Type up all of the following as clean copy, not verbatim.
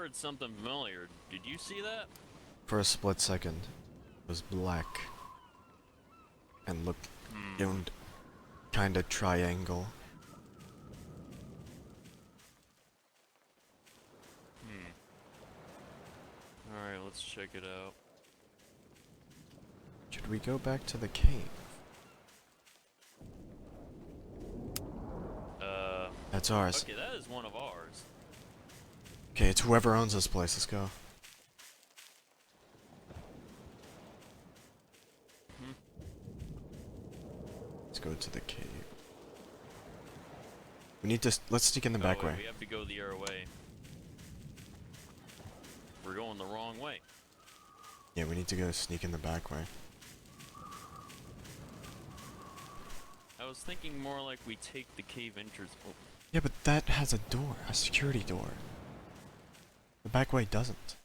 heard something familiar. Did you see that? For a split second, it was black. And looked domed kinda triangle. Alright, let's check it out. Should we go back to the cave? That's ours. Okay, that is one of ours. Okay, it's whoever owns this place. Let's go. Let's go to the cave. We need to. Let's sneak in the back way. We have to go the other way. We're going the wrong way. Yeah, we need to go sneak in the back way. I was thinking more like we take the cave entrance. Oh. Yeah, but that has a door, a security door. The back way doesn't.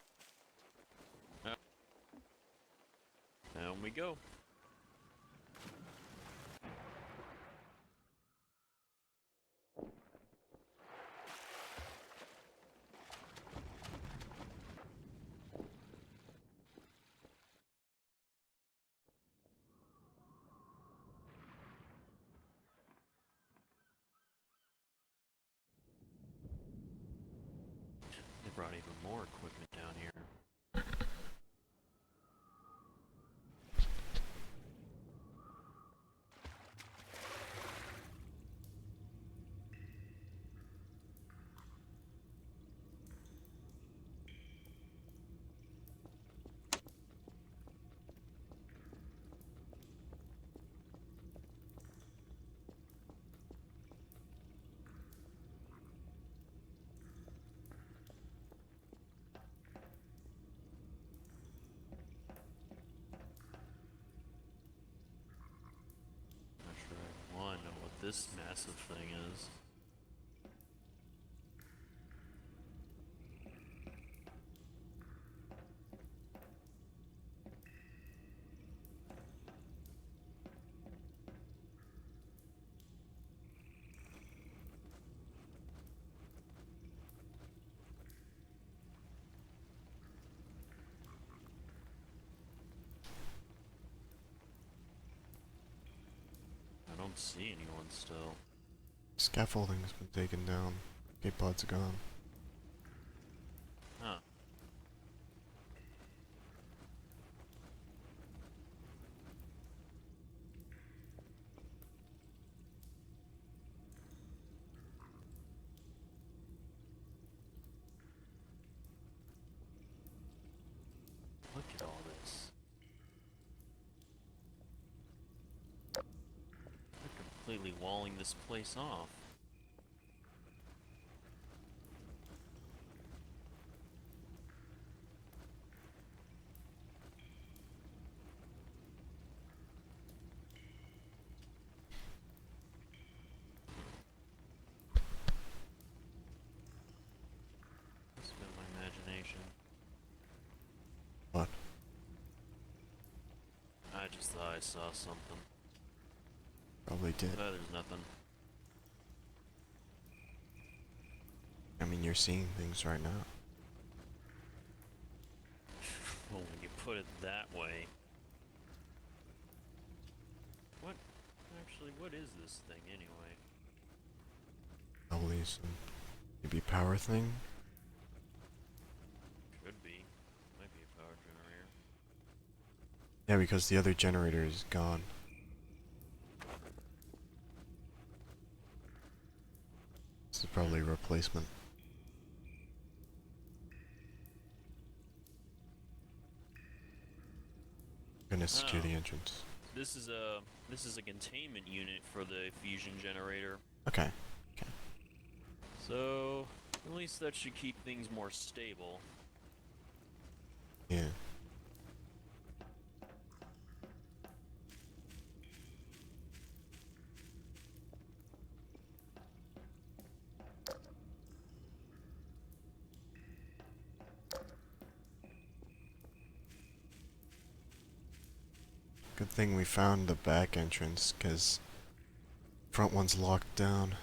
Down we go. They brought even more equipment down here. Not sure I want to know what this massive thing is. I don't see anyone still. Scaffolding's been taken down. Gate pods are gone. Huh. Look at all this. They're completely walling this place off. Must have been my imagination. What? I just thought I saw something. Probably did. But there's nothing. I mean, you're seeing things right now. Well, when you put it that way. What? Actually, what is this thing anyway? Probably some maybe power thing. Could be. Might be a power generator. Yeah, because the other generator is gone. This is probably a replacement. Gonna secure the entrance. This is a containment unit for the fusion generator. Okay. So at least that should keep things more stable. Yeah. Good thing we found the back entrance, cause front one's locked down.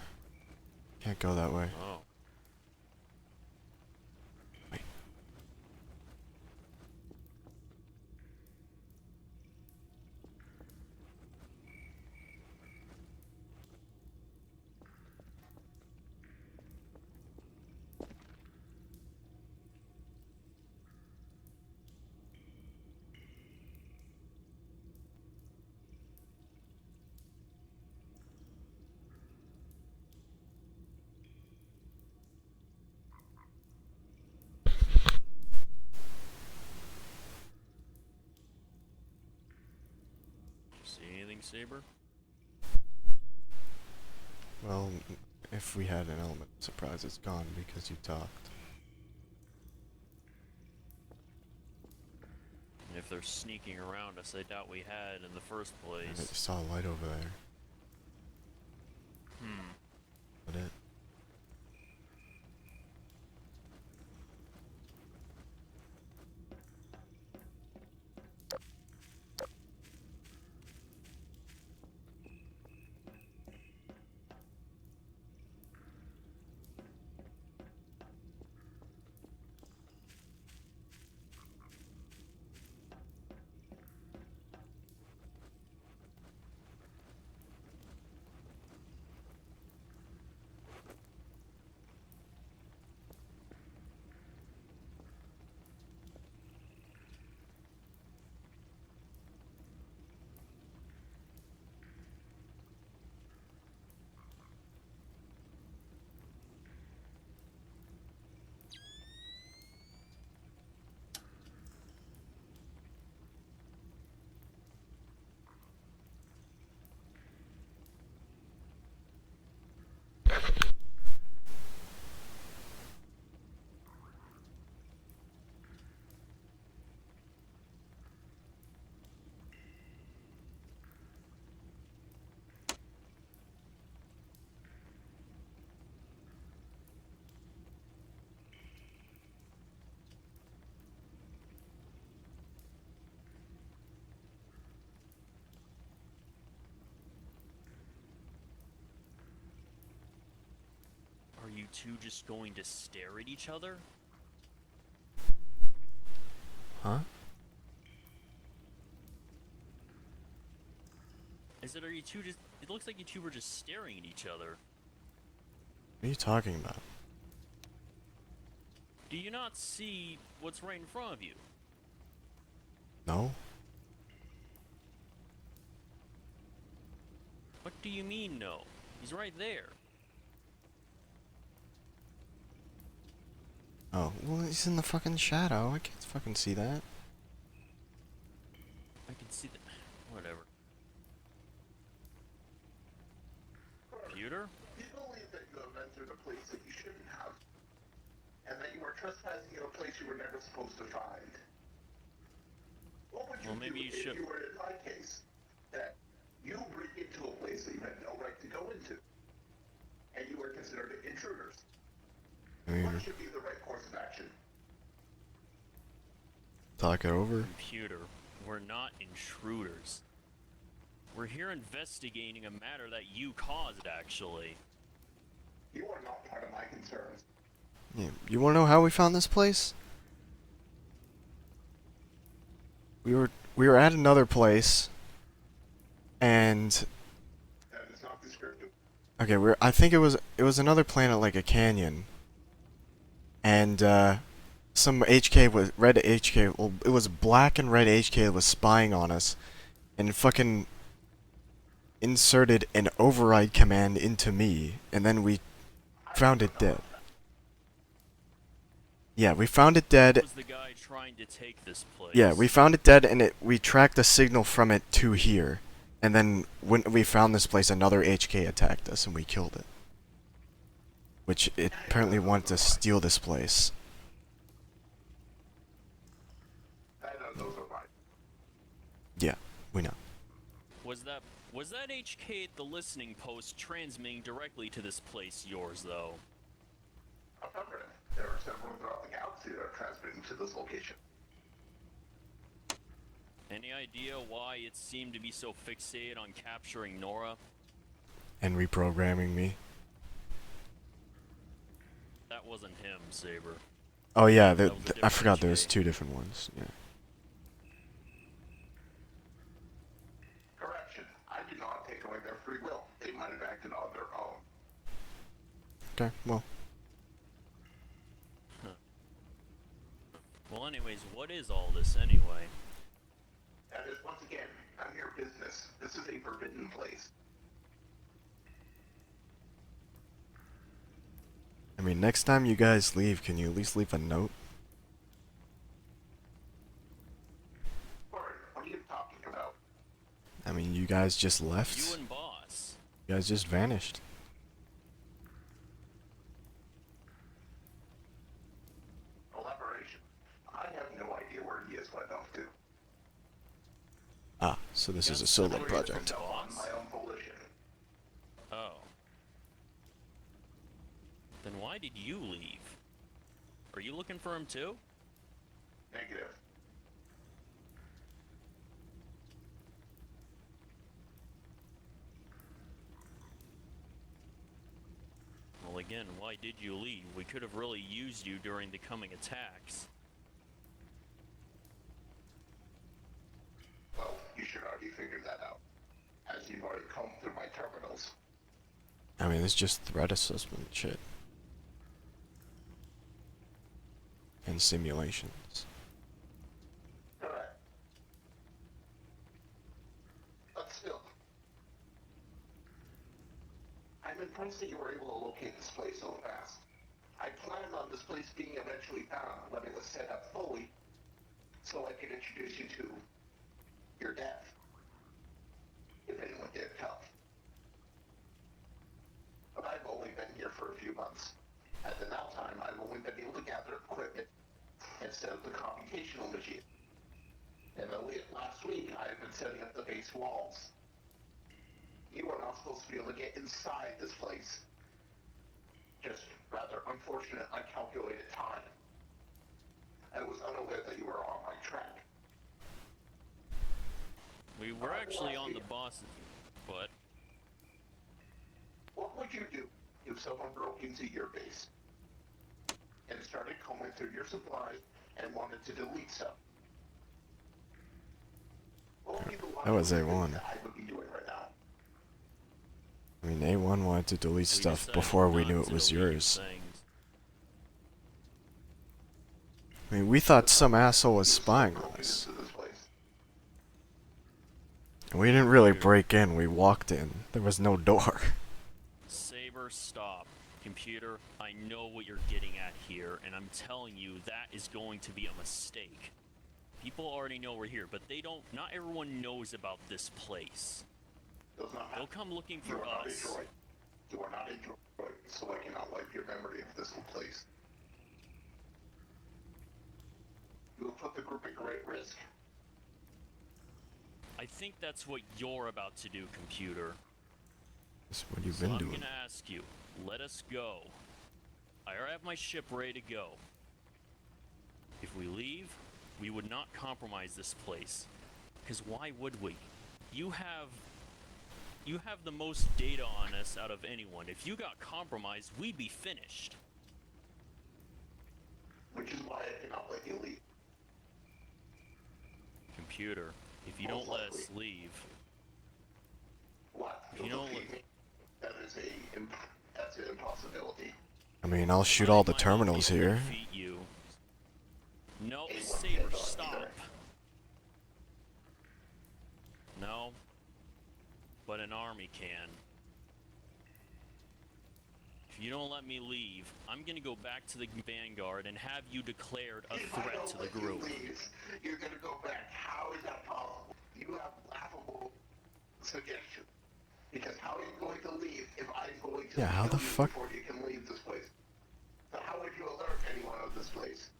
Can't go that way. Oh. Wait, Saber? Well, if we had an element of surprise, it's gone because you talked. If they're sneaking around us, I doubt we had in the first I place. just saw a light over there. But it. Are you two just going to stare at each other? Huh? Are you two just... It looks like you two were just staring at each other. What are you talking about? Do you not see what's right in front of you? No? What do you mean, no? He's right there. Oh, well, he's in the fucking shadow. I can't fucking see that. I can see that. Whatever. Computer? You believe that you have entered a place that you shouldn't have, and that you are trespassing in a place you were never supposed to find. What would you Well, maybe do you if should- you were in my case? That you break into a place that you had no right to go into, and you are considered intruders. I mean, What should be the right course of action? talk it over. Computer. We're not intruders. We're here investigating a matter that you caused, actually. You are not part of my concerns. Yeah, you wanna know how we found this place? We were at another place, and That is not descriptive. okay, I think it was another planet like a canyon, and some HK was red HK. Well, it was black and red HK that was spying on us, and fucking inserted an override command into me, and then we found it dead. Yeah, we found it dead. Who was the guy trying to take this place? Yeah, we found it dead, and we tracked the signal from it to here. And then when we found this place, another HK attacked us, and we killed it. Which it apparently wanted to steal this place. I know those are mine. Yeah, we know. Was that HK at the listening post transmitting directly to this place yours, though? Affirmative. There are several throughout the galaxy that are transmitting to this location. Any idea why it seemed to be so fixated on capturing Nora? And reprogramming me. That wasn't him, Saber. Oh yeah, That was a I different forgot there was HK. two different ones. Yeah. Correction. I did not take away their free will. They might have acted on their own. Okay, well. Well, anyways, what is all this anyway? That is, once again, none of your business. This is a forbidden place. I mean, next time you guys leave, can you at least leave a note? Sorry, what are you talking about? I mean, you guys just left. You and Boss. You guys just vanished. Elaboration. I have no idea where he is went off to. Ah, so this is a Yes, solo that's where project. you're On my own volition. Oh. Then why did you leave? Are you looking for him too? Negative. Well, again, why did you leave? We could have really used you during the coming attacks. Well, you should already figure that out, as you've already come through my terminals. I mean, it's just threat assessment shit. And simulations. Correct. But still, I'm impressed that you were able to locate this place so fast. I planned on this place being eventually found when it was set up fully, so I could introduce you to your dad, if anyone did come. But I've only been here for a few months. At the now time, I've only been able to gather equipment and set up the computational machine. And only last week, I've been setting up the base walls. You are not supposed to be able to get inside this place. Just rather unfortunate, uncalculated time. I was unaware that you were on my track. We were actually on the boss, but What would you do if someone broke into your base and started combing through your supplies and wanted to delete stuff? What would be the That was logical A1. thing that I would be doing right now? I mean, A1 wanted to delete we stuff decided before we not knew it to was delete yours. things. I mean, we thought some asshole was You still spying broke on us. into this place. And we didn't really break in, we walked in. There was no door. Saber, stop. Computer, I know what you're getting at here, and I'm telling you that is going to be a mistake. People already know we're here, but they don't. Not everyone knows about this place. Does not They'll matter. come looking You for are not a us. droid. You are not a droid, so I cannot wipe your memory of this place. You will put the group at great risk. I think that's what you're about to do, computer. That's what you've So been I'm doing. gonna ask you, let us go. I already have my ship ready to go. If we leave, we would not compromise this place. Because why would we? You have the most data on us out of anyone. If you got compromised, we'd be finished. Which is why I cannot let you leave. Computer, if you don't let us leave, What? You know defeat what- me? That's an impossibility. I mean, I'll shoot all the I might not be terminals able to here. defeat you. No, Hey, Saber, what- stop. No, but an army can. If you don't let me leave, I'm gonna go back to the Vanguard and have you declared a If I threat don't to the let you group. leave, you're gonna go back. How is that possible? You have laughable suggestion. Because how are you going to leave if I'm going to Yeah, how kill the you fuck- before you can leave this place? So how would you alert anyone of this place?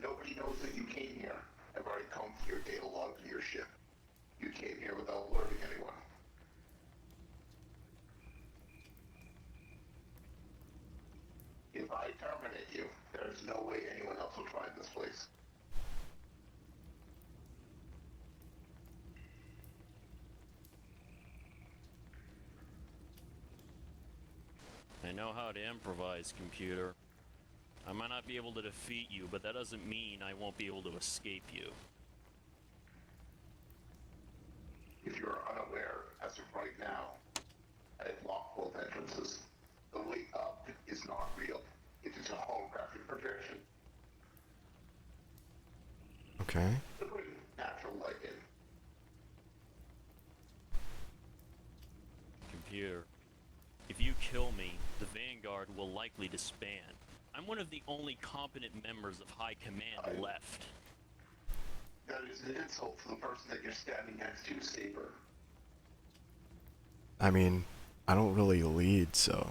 Nobody knows that you came here. I've already combed your data logs in your ship. You came here without alerting anyone. If I terminate you, there's no way anyone else will find this place. I know how to improvise, computer. I might not be able to defeat you, but that doesn't mean I won't be able to escape you. If you're unaware, as of right now, I've locked both entrances. The way up is not real. It is a holographic projection. Okay. To bring natural light in. Computer, if you kill me, the Vanguard will likely disband. I'm one of the only competent members of High Command left. that is an insult to the person that you're standing next to, Saber. I mean, I don't really lead, so...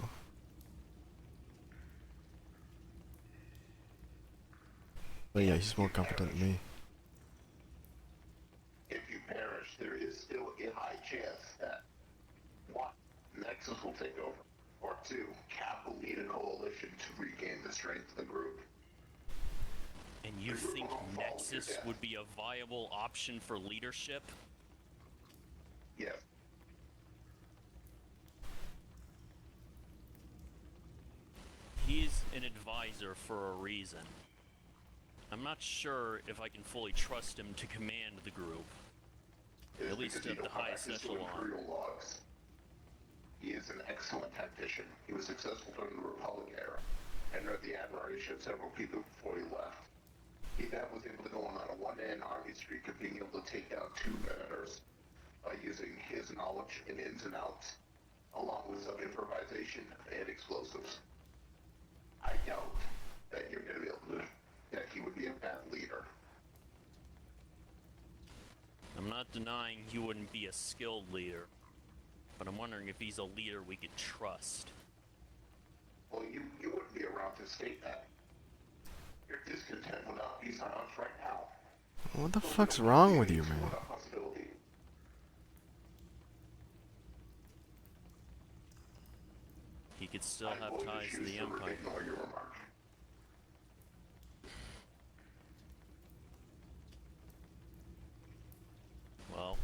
But yeah, he's more competent than me. If you perish, there is still a high chance that 1. Nexus will take over, or 2. Cap will lead a coalition to regain the strength of the group. And you think Nexus would be a viable option for leadership? Yes. He's an advisor for a reason. I'm not sure if I can fully trust him to command the group. At least at the highest echelon. Logs. He is an excellent tactician. He was successful during the Republic era, and read the admiration of several people before he left. He then was able to go on a one-man army streak of being able to take down 2 Venators by using his knowledge in ins and outs, along with some improvisation and explosives. I doubt that you're going to be able to, that he would be a bad leader. I'm not denying he wouldn't be a skilled leader, but I'm wondering if he's a leader we could trust. Well, you wouldn't be around to state that. Your discontent would not be silenced right now. What the fuck's wrong with you, man? He could still have ties to the Empire. Ignore your remark. Well,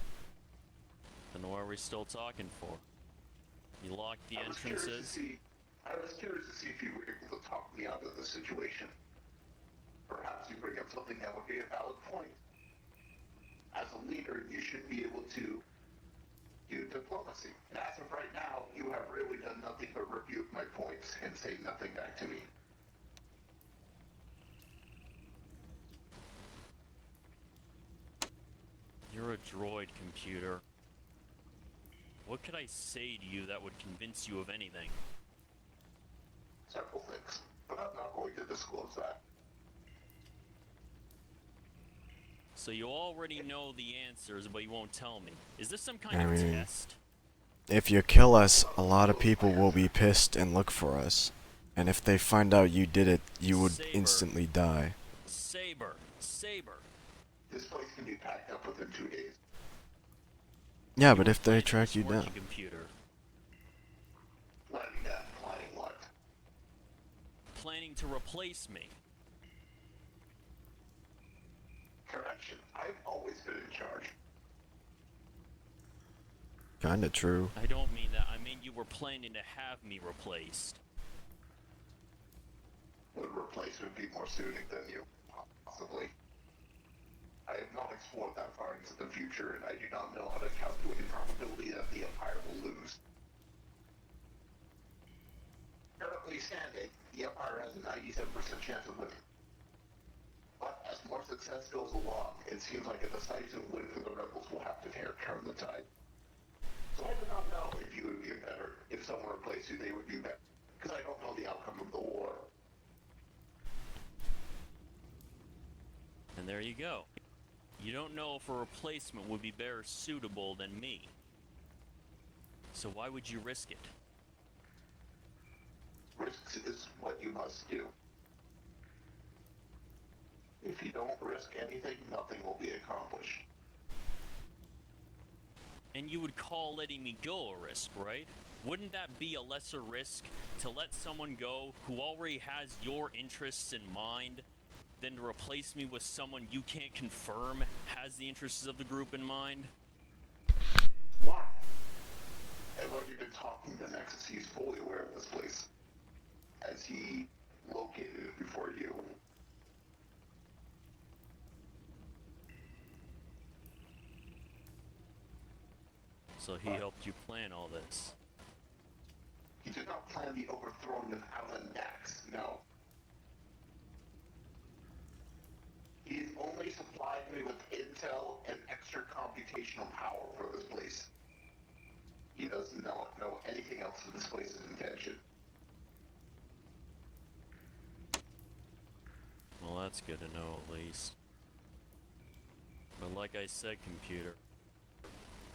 then what are we still talking for? You locked the entrances? I was curious to see if you were able to talk me out of the situation. Perhaps you bring up something that would be a valid point. As a leader, you should be able to do diplomacy. And as of right now, you have really done nothing but rebuke my points and say nothing back to me. You're a droid, computer. What could I say to you that would convince you of anything? Several things, but I'm not going to disclose that. So you already know the answers, but you won't tell me. Is this some kind of mean, test? If you kill us, a lot of people will be pissed and look for us. And if they find out you did it, you would Saber. instantly die. Saber! Saber! This place can be packed up within 2 days. Yeah, but if they track you Working down. computer. Planning that, planning what? Planning to replace me. Correction, I've always been in charge. Kinda true. I don't mean that. I mean you were planning to have me replaced. Would replacement be more suiting than you? Possibly. I have not explored that far into the future, and I do not know how to calculate the probability that the Empire will lose. Currently standing, the Empire has a 97% chance of winning. But as more success goes along, it seems like a decisive win for the rebels will have to turn the tide. So I do not know if you would be better, if someone replaced you, they would be better. Because I don't know the outcome of the war. And there you go. You don't know if a replacement would be better suitable than me. So why would you risk it? Risks is what you must do. If you don't risk anything, nothing will be accomplished. And you would call letting me go a risk, right? Wouldn't that be a lesser risk to let someone go who already has your interests in mind than to replace me with someone you can't confirm has the interests of the group in mind? Why? And when you've been talking to Nexus, he's fully aware of this place. As he located it before you. So he helped you plan all this. He did not plan the overthrowing of Alan Dax, no. He's only supplied me with intel and extra computational power for this place. He does not know anything else of this place's intention. Well, that's good to know, at least. But like I said, computer,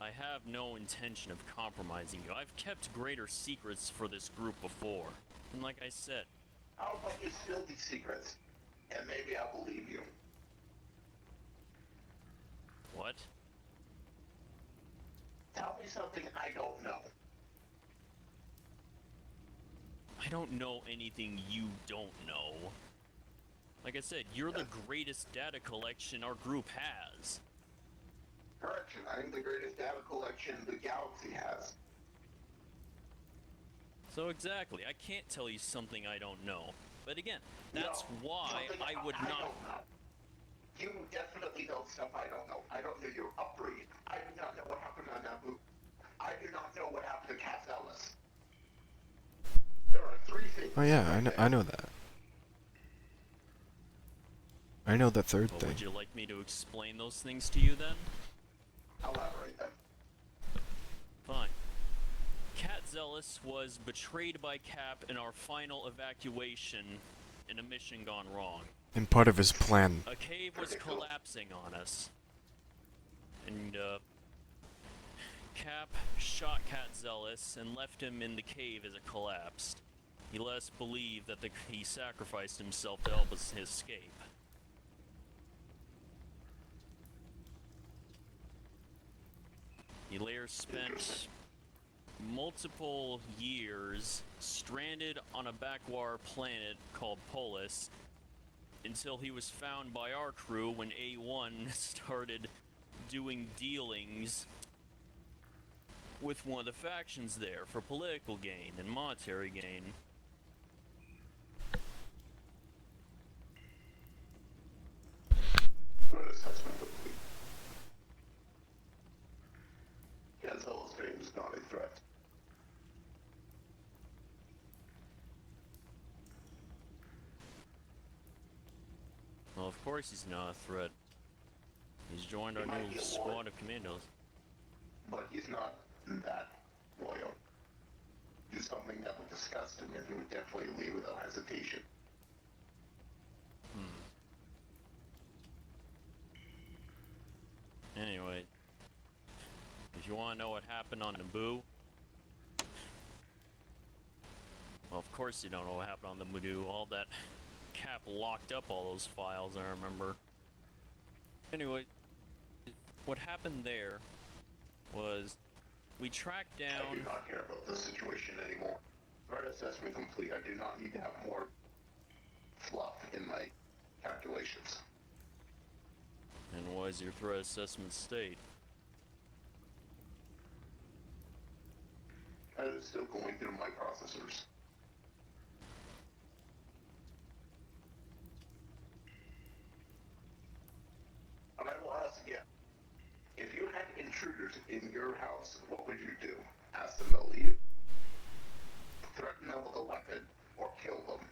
I have no intention of compromising you. I've kept greater secrets for this group before. And like I said, How about you spill these secrets? And maybe I'll believe you. what? Tell me something I don't know. I don't know anything you don't know. Like I said, you're the greatest data collection our group has. Correction, I'm the greatest data collection the galaxy has. So exactly, I can't tell you something I don't know. But again, that's No, why something I would I not... don't know. You definitely know stuff I don't know. I don't know your upbringing. I do not know what happened on Naboo. I do not know what happened to Cat Ellis. There are three things. Oh yeah, right I know that. I know the third Well, thing. would you like me to explain those things to you then? Elaborate them. Fine. Cat Zealous was betrayed by Cap in our final evacuation in a mission gone wrong. And part of his plan. A cave was collapsing on us. And, Cap shot Cat Zealous and left him in the cave as it collapsed. He let us believe that he sacrificed himself to help us escape. He later spent multiple years stranded on a backwater planet called Polis until he was found by our crew when A1 started doing dealings with one of the factions there for political gain and monetary gain. Good assessment complete. Gazelle's fame is not a threat. Well, of course he's not a threat. He's joined our new squad of commandos. But he's not that loyal. Do something that would disgust him, and he would definitely leave without hesitation. Anyway, if you want to know what happened on Naboo, well, of course you don't know what happened on the Naboo. All that Cap locked up all those files, I remember. Anyway, what happened there was we tracked I down... do not care about this situation anymore. Threat assessment complete. I do not need to have more fluff in my calculations. And what is your threat assessment state? I is still going through my processors. And I will ask again. If you had intruders in your house, what would you do? Ask them to leave? Threaten them with a weapon? Or kill them?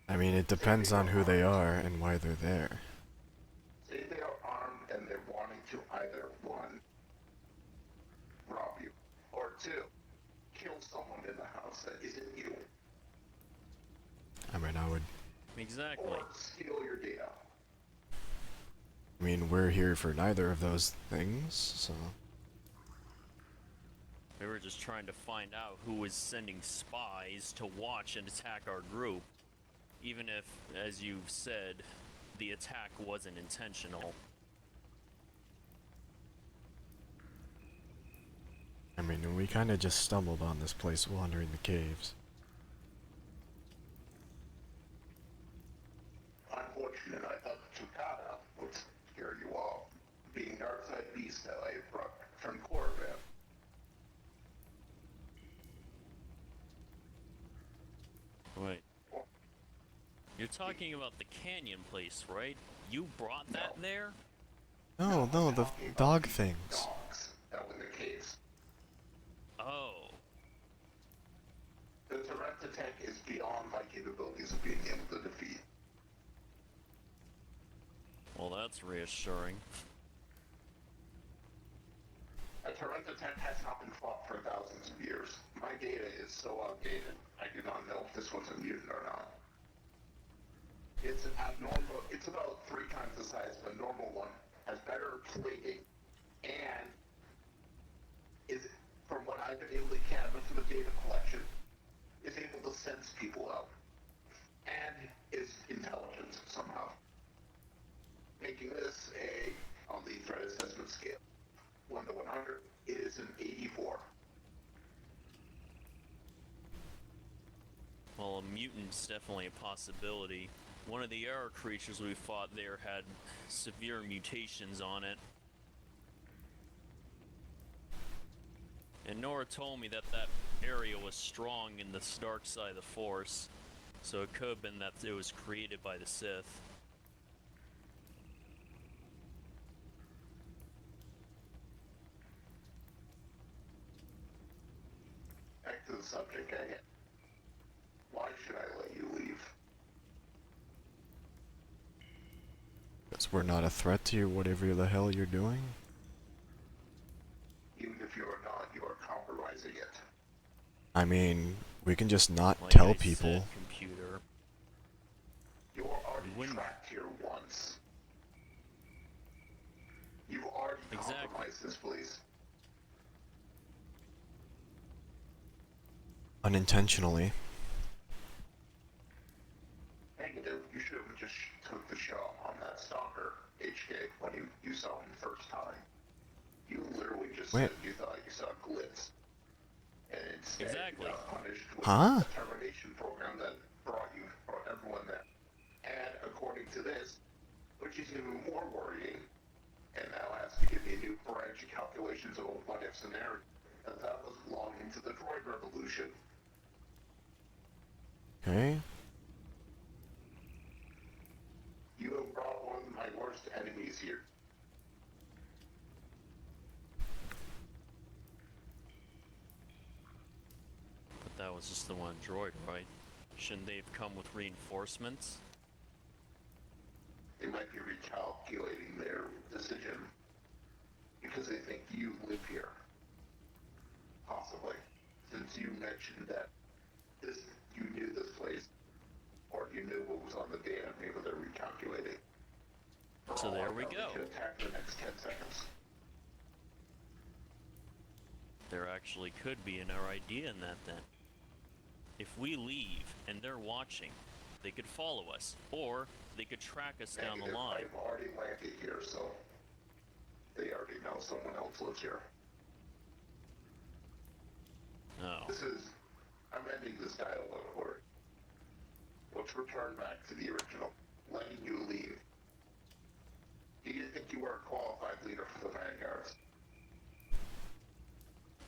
I mean, it depends on who they are and why they're there. Say they are armed and they're wanting to either, one, rob you, or two, kill someone in the house that isn't you, I mean, I would. Exactly. or steal your data. I mean, we're here for neither of those things, so. We were just trying to find out who was sending spies to watch and attack our group. Even if, as you said, the attack wasn't intentional. I mean, we kind of just stumbled on this place wandering the caves. Unfortunate, I thought Tukata would scare you off, being Darkside Beast that I brought from Korriban. Wait. You're talking about the canyon place, right? You brought that there? No, no, the dog things. Dogs that were in the caves. Oh. The Torrenta tank is beyond my capabilities of being able to defeat. Well, that's reassuring. A Torrenta tank has not been fought for thousands of years. My data is so outdated, I do not know if this one's a mutant or not. It's an abnormal, it's about 3 times the size of a normal one, has better deflating, and is, from what I've been able to gather from the data collection, is able to sense people out, and is intelligent somehow, making this on the threat assessment scale, 1 to 100, it is an 84. Well, a mutant's definitely a possibility. One of the error creatures we fought there had severe mutations on it. And Nora told me that that area was strong in the dark side of the Force, so it could have been that it was created by the Sith. Back to the subject at hand. Why should I let you leave? Because we're not a threat to you, whatever the hell you're doing. Even if you are not, you are compromising it. I mean, we can just not Like tell I people. said, computer. You are already Wouldn't- trapped here once. You've already Exactly. compromised this place. Unintentionally. Negative, you should have just took the shot on that stalker, HK, when you saw him the first time. You literally just Wait. said you thought you saw glitz. And instead Exactly. you got punished with Huh? a termination program that brought everyone there. And according to this, which is even more worrying, and now has to give me a new branch of calculations of a what-if scenario, that was long into the droid revolution. Okay. You have brought one of my worst enemies here. But that was just the one droid, right? Shouldn't they have come with reinforcements? They might be recalculating their decision because they think you live here. Possibly. Since you mentioned that you knew this place, or you knew what was on the data, maybe they're recalculating. So there we go. They could attack the next 10 seconds. There actually could be another idea in that then. If we leave and they're watching, they could follow us, or they could track us down the Negative, line. I've already landed here, so they already know someone else lives here. No. I'm ending this dialogue for it. Let's return back to the original, letting you leave. Do you think you are a qualified leader for the Vanguards?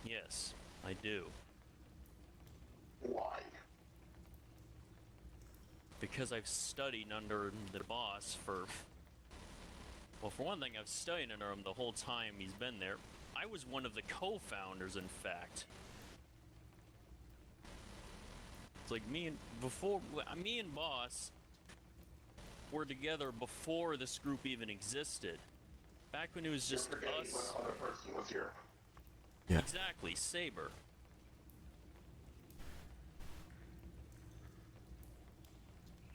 Yes, I do. Why? Because I've studied under the boss for... Well, for one thing, I've studied under him the whole time he's been there. I was one of the co-founders, in fact. It's like me and Boss were together before this group even existed. Back when it was just You're forgetting us. when other person was here. Yeah. Exactly, Saber.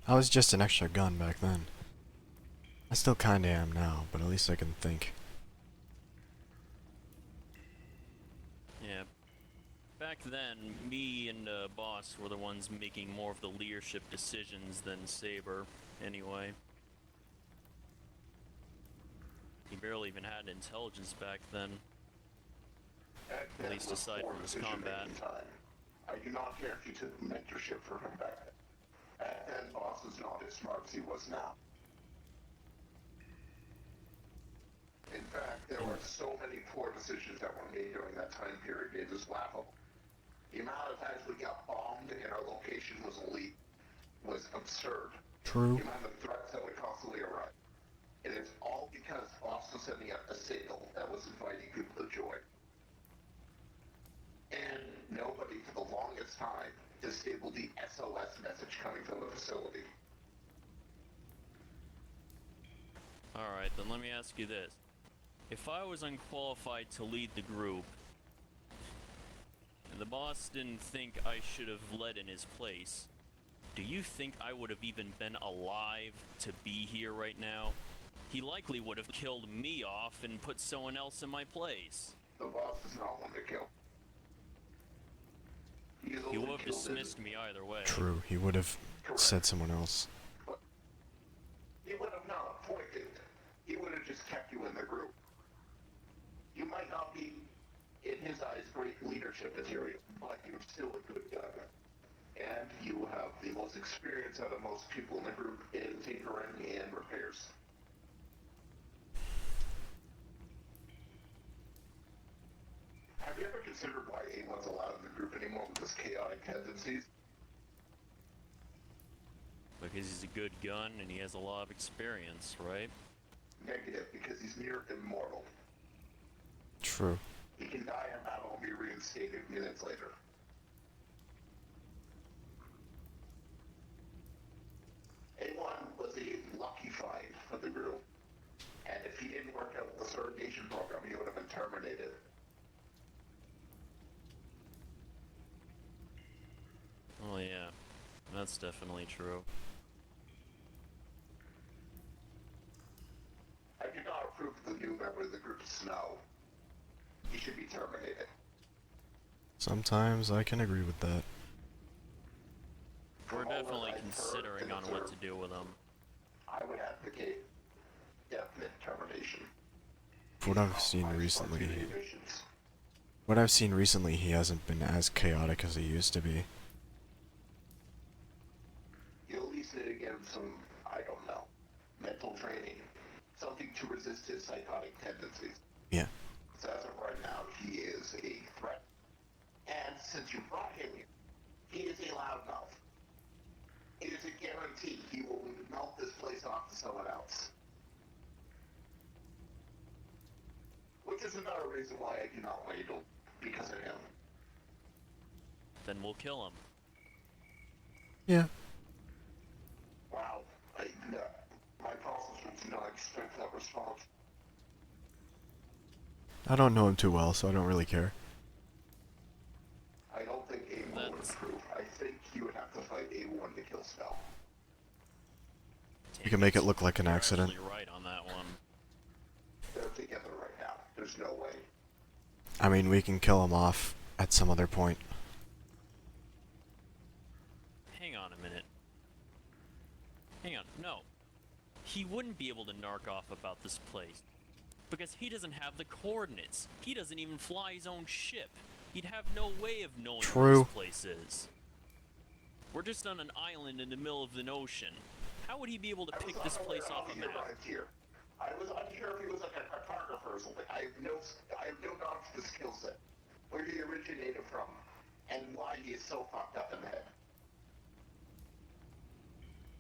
I was just an extra gun back then. I still kinda am now, but at least I can think. Yeah. Back then, me and Boss were the ones making more of the leadership decisions than Saber, anyway. He barely even had intelligence back then. At least aside from his combat. Time. I do not care if you took mentorship from him back then. Back then, Boss was not as smart as he was now. In fact, there were so many poor decisions that were made during that time period, it is laughable. The amount of times we got bombed and our location was absurd. True. The amount of threats that would constantly arise. And it's all because Boss was sending out a signal that was inviting people to join. And nobody, for the longest time, disabled the SOS message coming from the facility. Alright, then let me ask you this. If I was unqualified to lead the group, and the boss didn't think I should have led in his place, do you think I would have even been alive to be here right now? He likely would have killed me off and put someone else in my place. The boss is not one to kill. He He would have dismissed me either way. True, he would have said someone else. But he would have not appointed. He would have just kept you in the group. You might not be, in his eyes, great leadership material, but you're still a good guy. And you have the most experience out of most people in the group in tinkering and repairs. Have you ever considered why A1's allowed in the group anymore with his chaotic tendencies? Because he's a good gun and he has a lot of experience, right? Negative, because he's near immortal. True. He can die in battle and be reinstated minutes later. A1 was a lucky find for the group. And if he didn't work out with the surrogation program, he would have been terminated. Oh yeah, that's definitely true. I do not approve of the new member of the group, Snow. He should be terminated. Sometimes I can agree with that. We're From all that definitely I've heard considering and on what to observed, do with him. I would advocate definite termination. What I've seen recently, Missions. what I've seen recently, he hasn't been as chaotic as he used to be. You at least need to give him some, I don't know, mental training. Something to resist his psychotic tendencies. Yeah. So as of right now, he is a threat. And since you brought him here, he is a loudmouth. It is a guarantee he will melt this place off to someone else. Which is another reason why I do not want you to, because of him. Then we'll kill him. Yeah. Wow, my processors do not expect that response. I don't know him too well, so I don't really care. I don't think A1 would That's- approve. I think you would have to fight A1 to kill Spell. You can make it look like an You're accident. actually right on that one. They're together right now. There's no way. I mean, we can kill him off at some other point. Hang on a minute. Hang on, no. He wouldn't be able to narc off about this place. Because he doesn't have the coordinates. He doesn't even fly his own ship. He'd have no way of knowing where True. this place is. We're just on an island in the middle of an ocean. How would he be able to pick this place off a map? Here. I was unsure if he was like a cartographer or something. I have no knowledge of the skill set. Where he originated from, and why he is so fucked up in the head.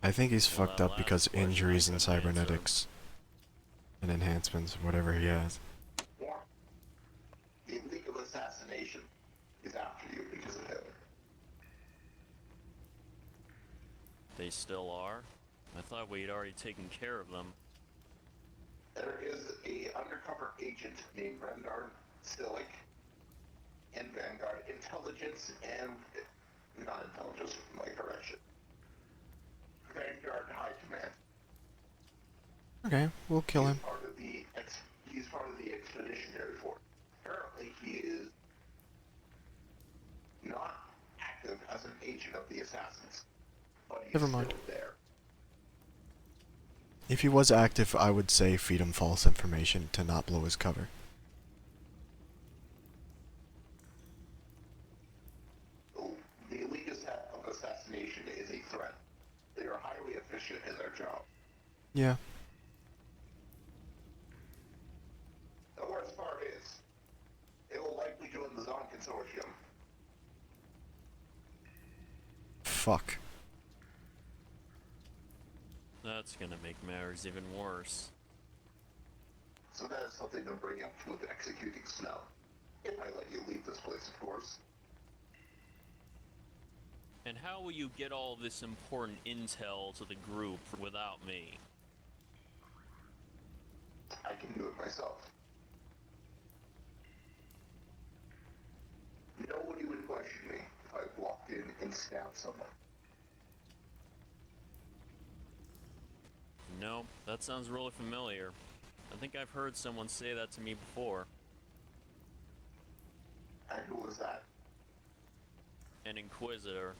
I think he's Well, fucked that up last because question I injuries and couldn't answer. cybernetics. And enhancements, whatever he has. Or the League of Assassination is after you because of him. They still are? I thought we'd already taken care of them. There is a undercover agent named Rendar Stillick in Vanguard Intelligence and not intelligence, my correction. Vanguard High Command. Okay, we'll kill him. He's part of the Expeditionary Force. Apparently, he is not active as an agent of the Assassins, but he's Never still mind. there. If he was active, I would say feed him false information to not blow his cover. The League of Assassination is a threat. They are highly efficient in their job. Yeah. The worst part is, they will likely join the Zon Consortium. Fuck. That's gonna make matters even worse. So that is something to bring up with executing Snow. If I let you leave this place, of course. And how will you get all this important intel to the group without me? I can do it myself. Nobody would question me if I walked in and stabbed someone. No, that sounds really familiar. I think I've heard someone say that to me before. And who was that? An Inquisitor.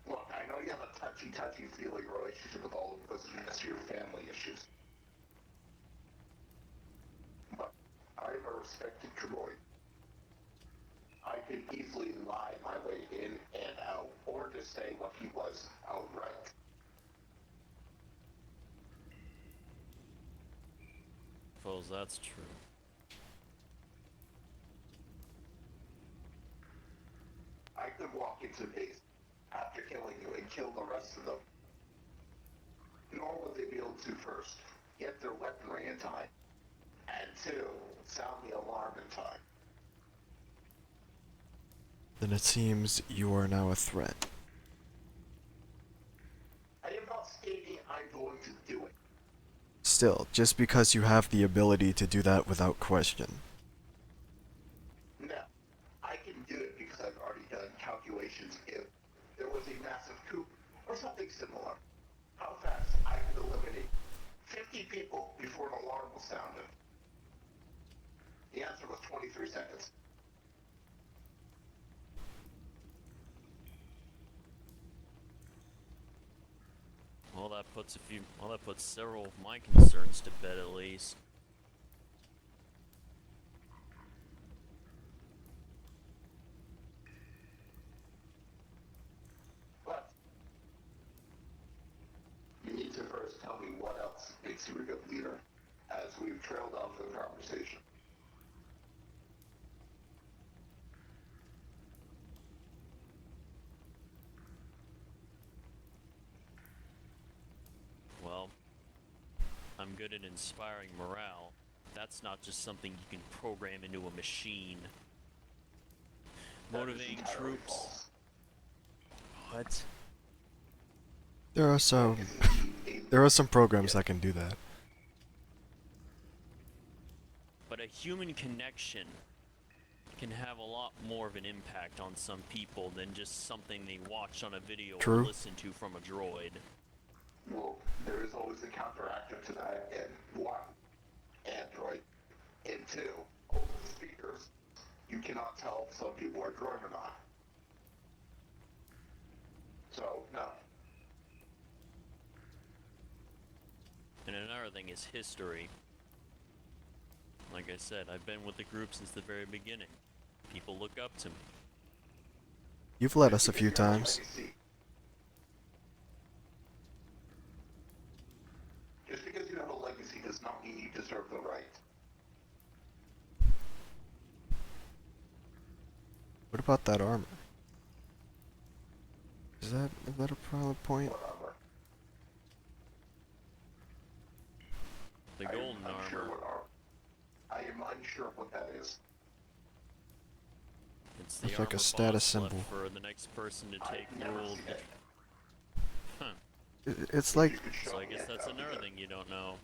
Look, I know you have a touchy-feely relationship with all of those because of your family issues. But I'm a respected droid. I could easily lie my way in and out, or just say what he was outright. Suppose that's true. I could walk into base after killing you and kill the rest of them. Nor would they be able to first get their weaponry in time, and two, sound the alarm in time. Then it seems you are now a threat. I am not stating I'm going to do it. Still, just because you have the ability to do that without question. No, I can do it because I've already done calculations if there was a massive coup or something similar. How fast I could eliminate 50 people before an alarm was sounded. The answer was 23 seconds. Well, that puts several of my concerns to bed at least. But you need to first tell me what else makes you a good leader, as we've trailed off the conversation. Well, I'm good at inspiring morale. That's not just something you can program into a machine. That is Motivating entirely troops. false. What? There are some programs that can do that. But a human connection can have a lot more of an impact on some people than just something they watch on a video True. or listen to from a droid. Well, there is always a counteractive to that, and one, Android, and two, over the speakers, you cannot tell if some people are droid or not. So, no. And another thing is history. Like I said, I've been with the group since the very beginning. People look up to me. You've led us a Because few you have times. legacy. Just because you have a legacy does not mean you deserve the right. What about that armor? Is that a valid point? What armor? The golden I'm unsure armor. what armor. I am unsure what that is. It's the Looks like a armor status boss symbol. left for the next person to take I've never rule. seen it. Huh. It's like, You could show So I me guess it, that's that would be another good. thing you don't know.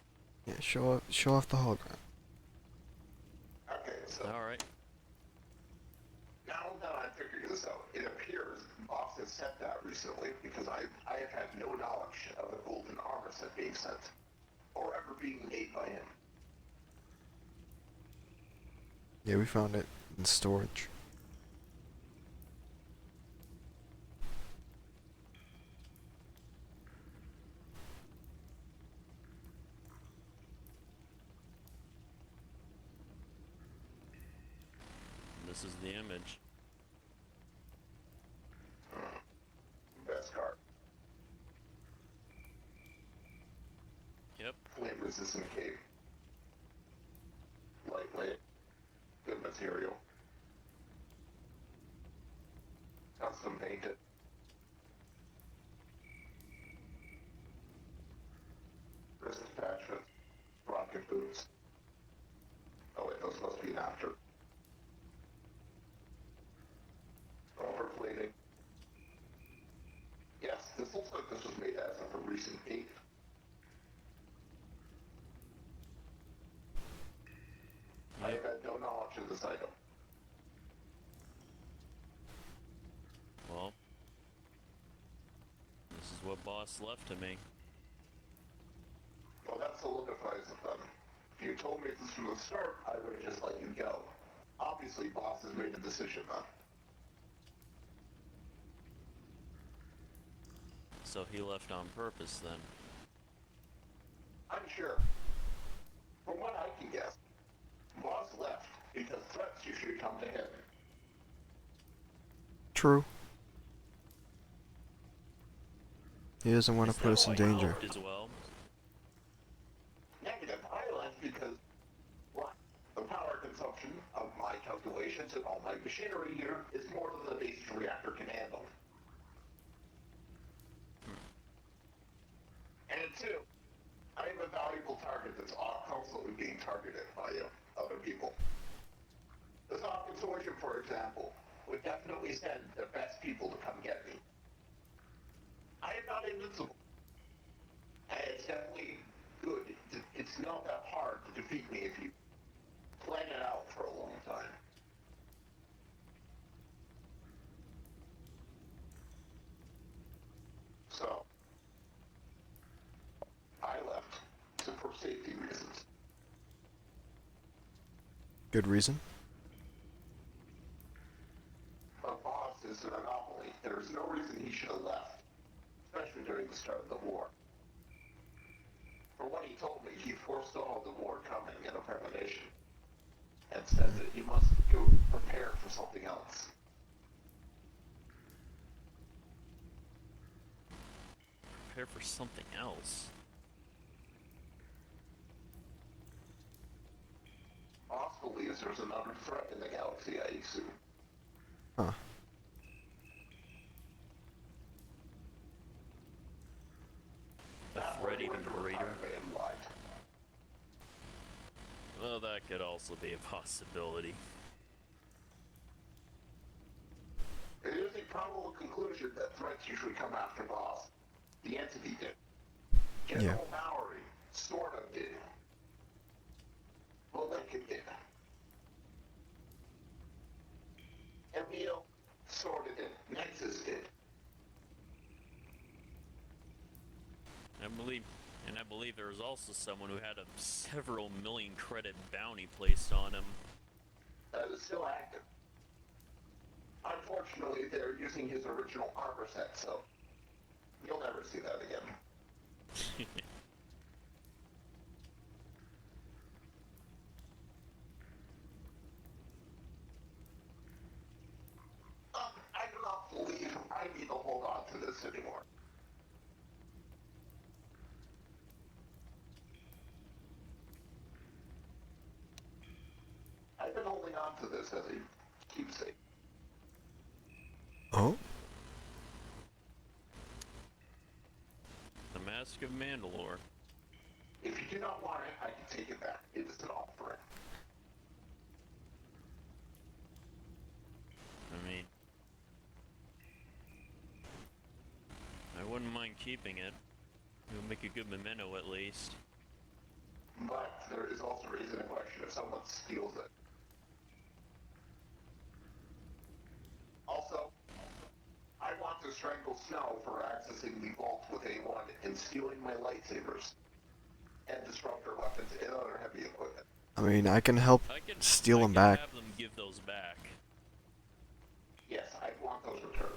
yeah, show off the hologram. Okay, so Alright. now that I'm figuring this out, it appears Boss has sent that recently because I have had no knowledge of the golden armor set being sent or ever being made by him. Yeah, we found it in storage. This is the image. Best card. Yep. Flame resistant cape. Lightweight. Good material. Custom painted. Wrist attachment. Rocket boots. Oh wait, those must be an after. Rubber plating. Yes, this looks like this was made as of a recent date. I have had no knowledge of this item. Well, boss left to me. Well, that solidifies it then. If you told me this from the start, I would have just let you go. Obviously, boss has made a decision then. So he left on purpose then. I'm sure. From what I can guess, boss left because threats usually come to him. True. He doesn't want Is to put that us in why he danger. left as well? Negative, I left because, one, the power consumption of my calculations and all my machinery here is more than the basic reactor can handle. And two, I am a valuable target that's constantly being targeted by other people. The Soft Consortium, for example, would definitely send their best people to come get me. I am not invincible. And it's definitely good. It's not that hard to defeat me if you plan it out for a long time. So, I left for safety reasons. Good reason. But boss is an anomaly. There is no reason he should have left, especially during the start of the war. For what he told me, he foresaw the war coming in a premonition, and said that you must go prepare for something else. Prepare for something else. Boss believes there's another threat in the galaxy, I assume. Huh. A threat even greater. And lied. Well, that could also be a possibility. It is a probable conclusion that threats usually come after boss. The entity did. General Mallory sort of did. Malika did. Emil sort of did. Nexus did. I believe there was also someone who had a several million credit bounty placed on him. That is still active. Unfortunately, they're using his original armor set, so you'll never see that again. I do not believe I need to hold on to this anymore. I've been holding on to this as a keepsake. Oh? The Mask of Mandalore. If you do not want it, I can take it back. It is an offering. I mean, I wouldn't mind keeping it. It would make a good memento at least. But there is also raising a question if someone steals it. Also, I want to strangle Snow for accessing the vault with A1 and stealing my lightsabers and disruptor weapons and other heavy equipment. I mean, I can help steal them back. Have them give those back. Yes, I want those returned.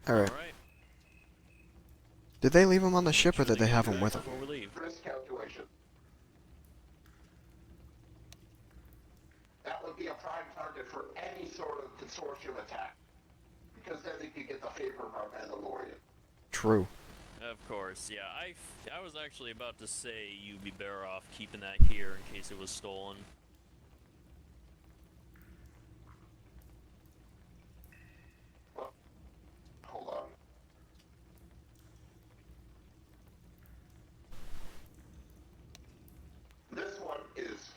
Alright. Alright. Did they leave them on the ship or did they have them back with them? before we leave? Risk calculation. That would be a prime target for any sort of consortium attack. Because then they could get the favor of our Mandalorian. True. Of course, yeah. I was actually about to say you'd be better off keeping that here in case it was stolen. Well, hold on. This one is,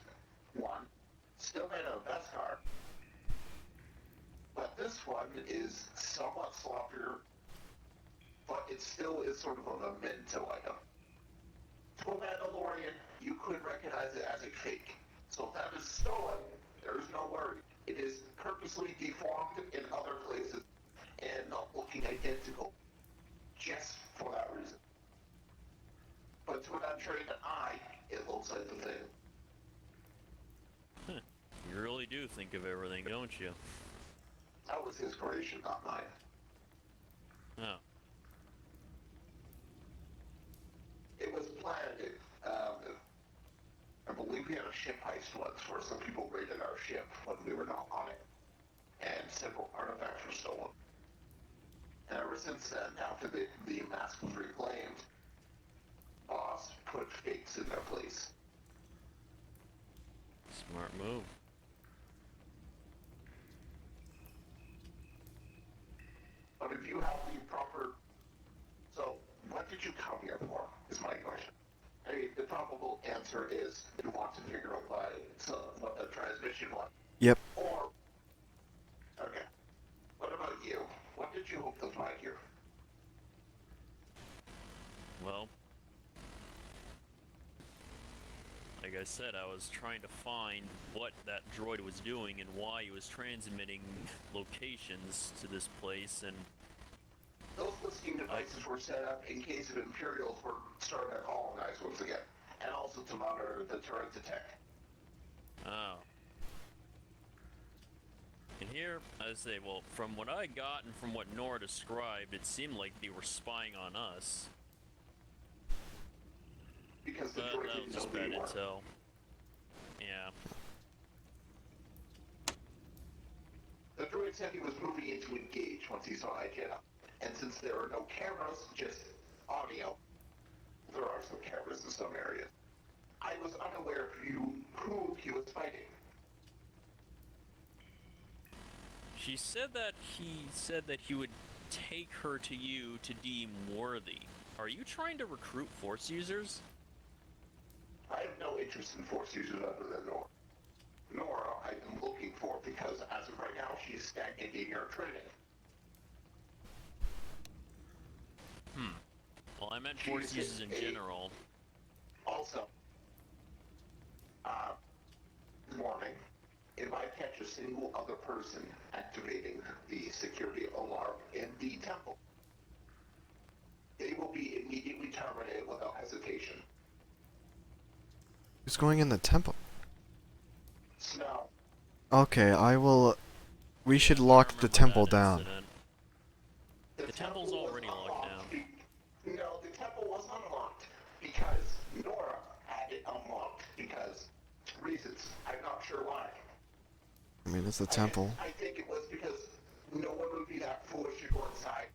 one, still made of Beskar. But this one is somewhat sloppier, but it still is sort of a memento item. To a Mandalorian, you could recognize it as a fake. So if that is stolen, there is no worry. It is purposely deformed in other places and not looking identical. Just for that reason. But to an untrained eye, it looks like the thing. Huh. You really do think of everything, don't you? That was his creation, not mine. Oh. It was planned. I believe we had a ship heist once where some people raided our ship when we were not on it, and several artifacts were stolen. And ever since then, after the mask was reclaimed, Boss put fakes in their place. Smart move. But if you have the proper... So, what did you come here for, is my question. I mean, the probable answer is you want to figure out what the transmission was. Yep. Or... Okay. What about you? What did you hope to find here? Well, like I said, I was trying to find what that droid was doing and why he was transmitting locations to this place, and Those listening devices were set up in case of Imperials were starting to colonize once again, and also to monitor the turret's attack. oh. And here, I say, well, from what I got and from what Nora described, it seemed like they were spying on us. Because the But droid that didn't was know just who bad you were. intel. Yeah. The droid said he was moving in to engage once he saw Jedi. And since there are no cameras, just audio, there are some cameras in some areas. I was unaware of who he was fighting. She said that he would take her to you to deem worthy. Are you trying to recruit Force users? I have no interest in Force users other than Nora. Nora I am looking for because as of right now, she's stagnating her training. Well, I meant Force She's users in general. Also, warning, if I catch a single other person activating the security alarm in the temple, they will be immediately terminated without hesitation. Who's going in the temple? Snow. Okay, I will... We should I lock the remember temple that down. incident. The temple's temple was already locked unlocked down. No, the temple was unlocked because Nora had it unlocked because reasons. I'm not sure why. I mean, it's the temple. I think it was because no one would be that foolish to go inside.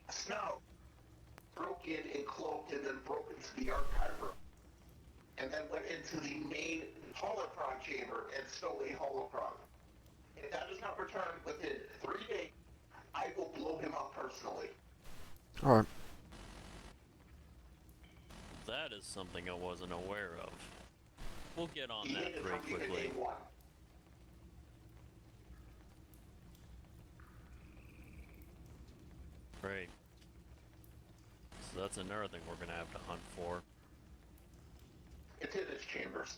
Snow broke in and cloaked and then broke into the archive room. And then went into the main holocron chamber and stole a holocron. If that does not return within 3 days, I will blow him up personally. Alright. That is something I wasn't aware of. We'll get on He hid that it very from you in quickly. day one. Right. So that's another thing we're gonna have to hunt for. It's in his chambers.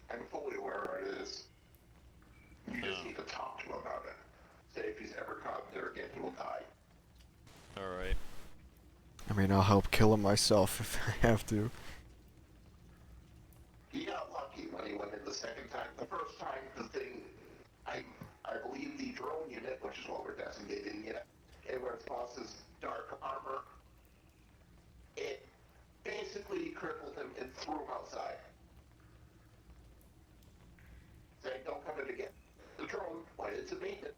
I'm fully aware where it is. You just need to talk to him about it. Say if he's ever caught there again, he will die. Alright. I mean, I'll help kill him myself if I have to. He got lucky when he went in the second time. The first time, the thing, I believe the drone unit, which is what we're designating it, and where its boss's dark armor, it basically crippled him and threw him outside. Saying, don't come in again. The drone went into maintenance,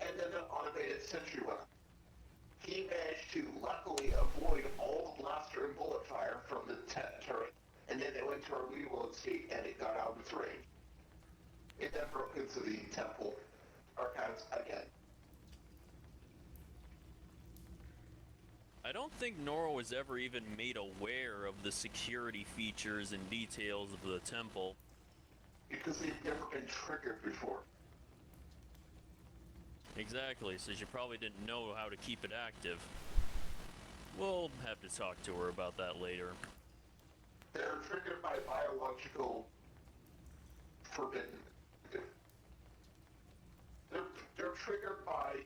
and then the automated sentry weapon. He managed to luckily avoid all the blaster and bullet fire from the turret, and then it went to a reload state and it got out of its range. It then broke into the temple archives again. I don't think Nora was ever even made aware of the security features and details of the temple. Because they've never been triggered before. Exactly, so she probably didn't know how to keep it active. We'll have to talk to her about that later. They're triggered by biological forbidden. They're triggered by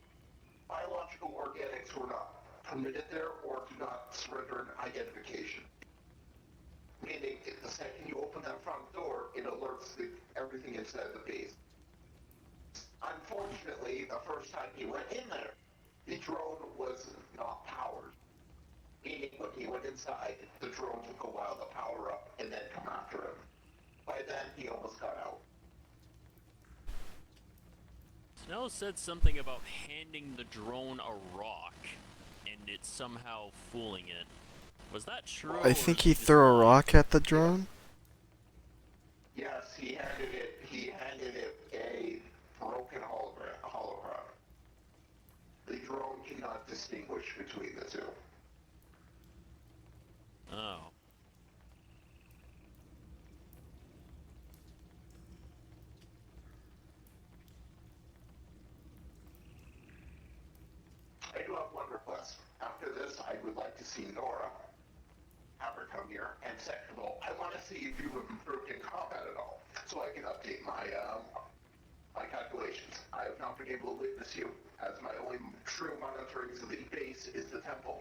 biological organics were not permitted there or do not surrender an identification. Meaning, the second you open that front door, it alerts everything inside the base. Unfortunately, the first time he went in there, the drone was not powered. Meaning, when he went inside, the drone took a while to power up and then come after him. By then, he almost got out. Snell said something about handing the drone a rock, and it's somehow fooling it. Was that true? I think he threw a rock at the drone. Yes, he handed it a broken hologram. The drone cannot distinguish between the two. Oh. I do have one request. After this, I would like to see Nora. Have her come here. And second of all, I want to see if you have improved in combat at all, so I can update my my calculations. I have not been able to witness you, as my only true monitoring of the base is the temple.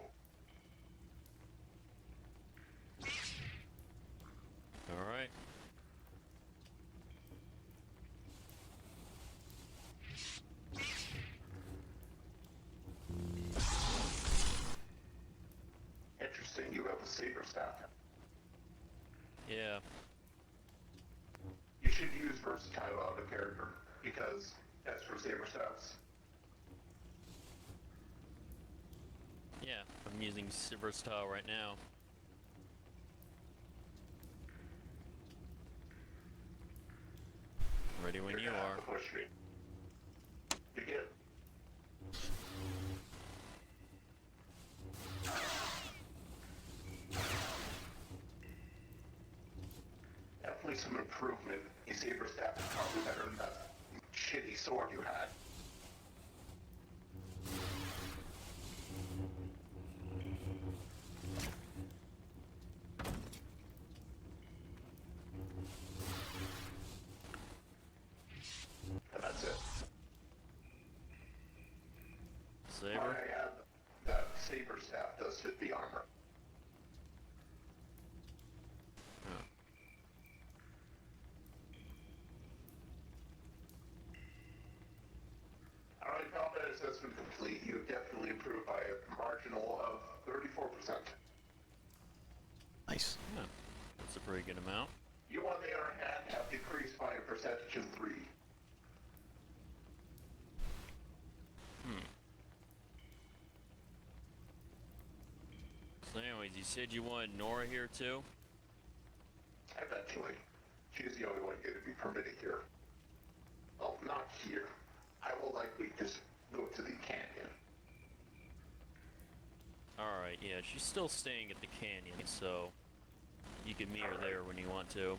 All right. Interesting, you have a saber staff. Yeah. You should use versatile out of character, because that's for saber staffs. Yeah, I'm using versatile right now. Ready when you You're gonna are. have to push me. You get it. Definitely some improvement. Your saber staff is probably better than that shitty sword you had. And that's it. Saber? I have that saber staff does fit the armor. Oh. Alright, combat assessment complete. You have definitely improved by a marginal of 34%. Nice. Yeah, that's a pretty good amount. You, on the other hand, have decreased by a percentage of 3. So anyways, you said you wanted Nora here too? Eventually. She's the only one going to be permitted here. Well, not here. I will likely just go to the canyon. Alright, yeah, she's still staying at the canyon, so you can meet her there when you want to.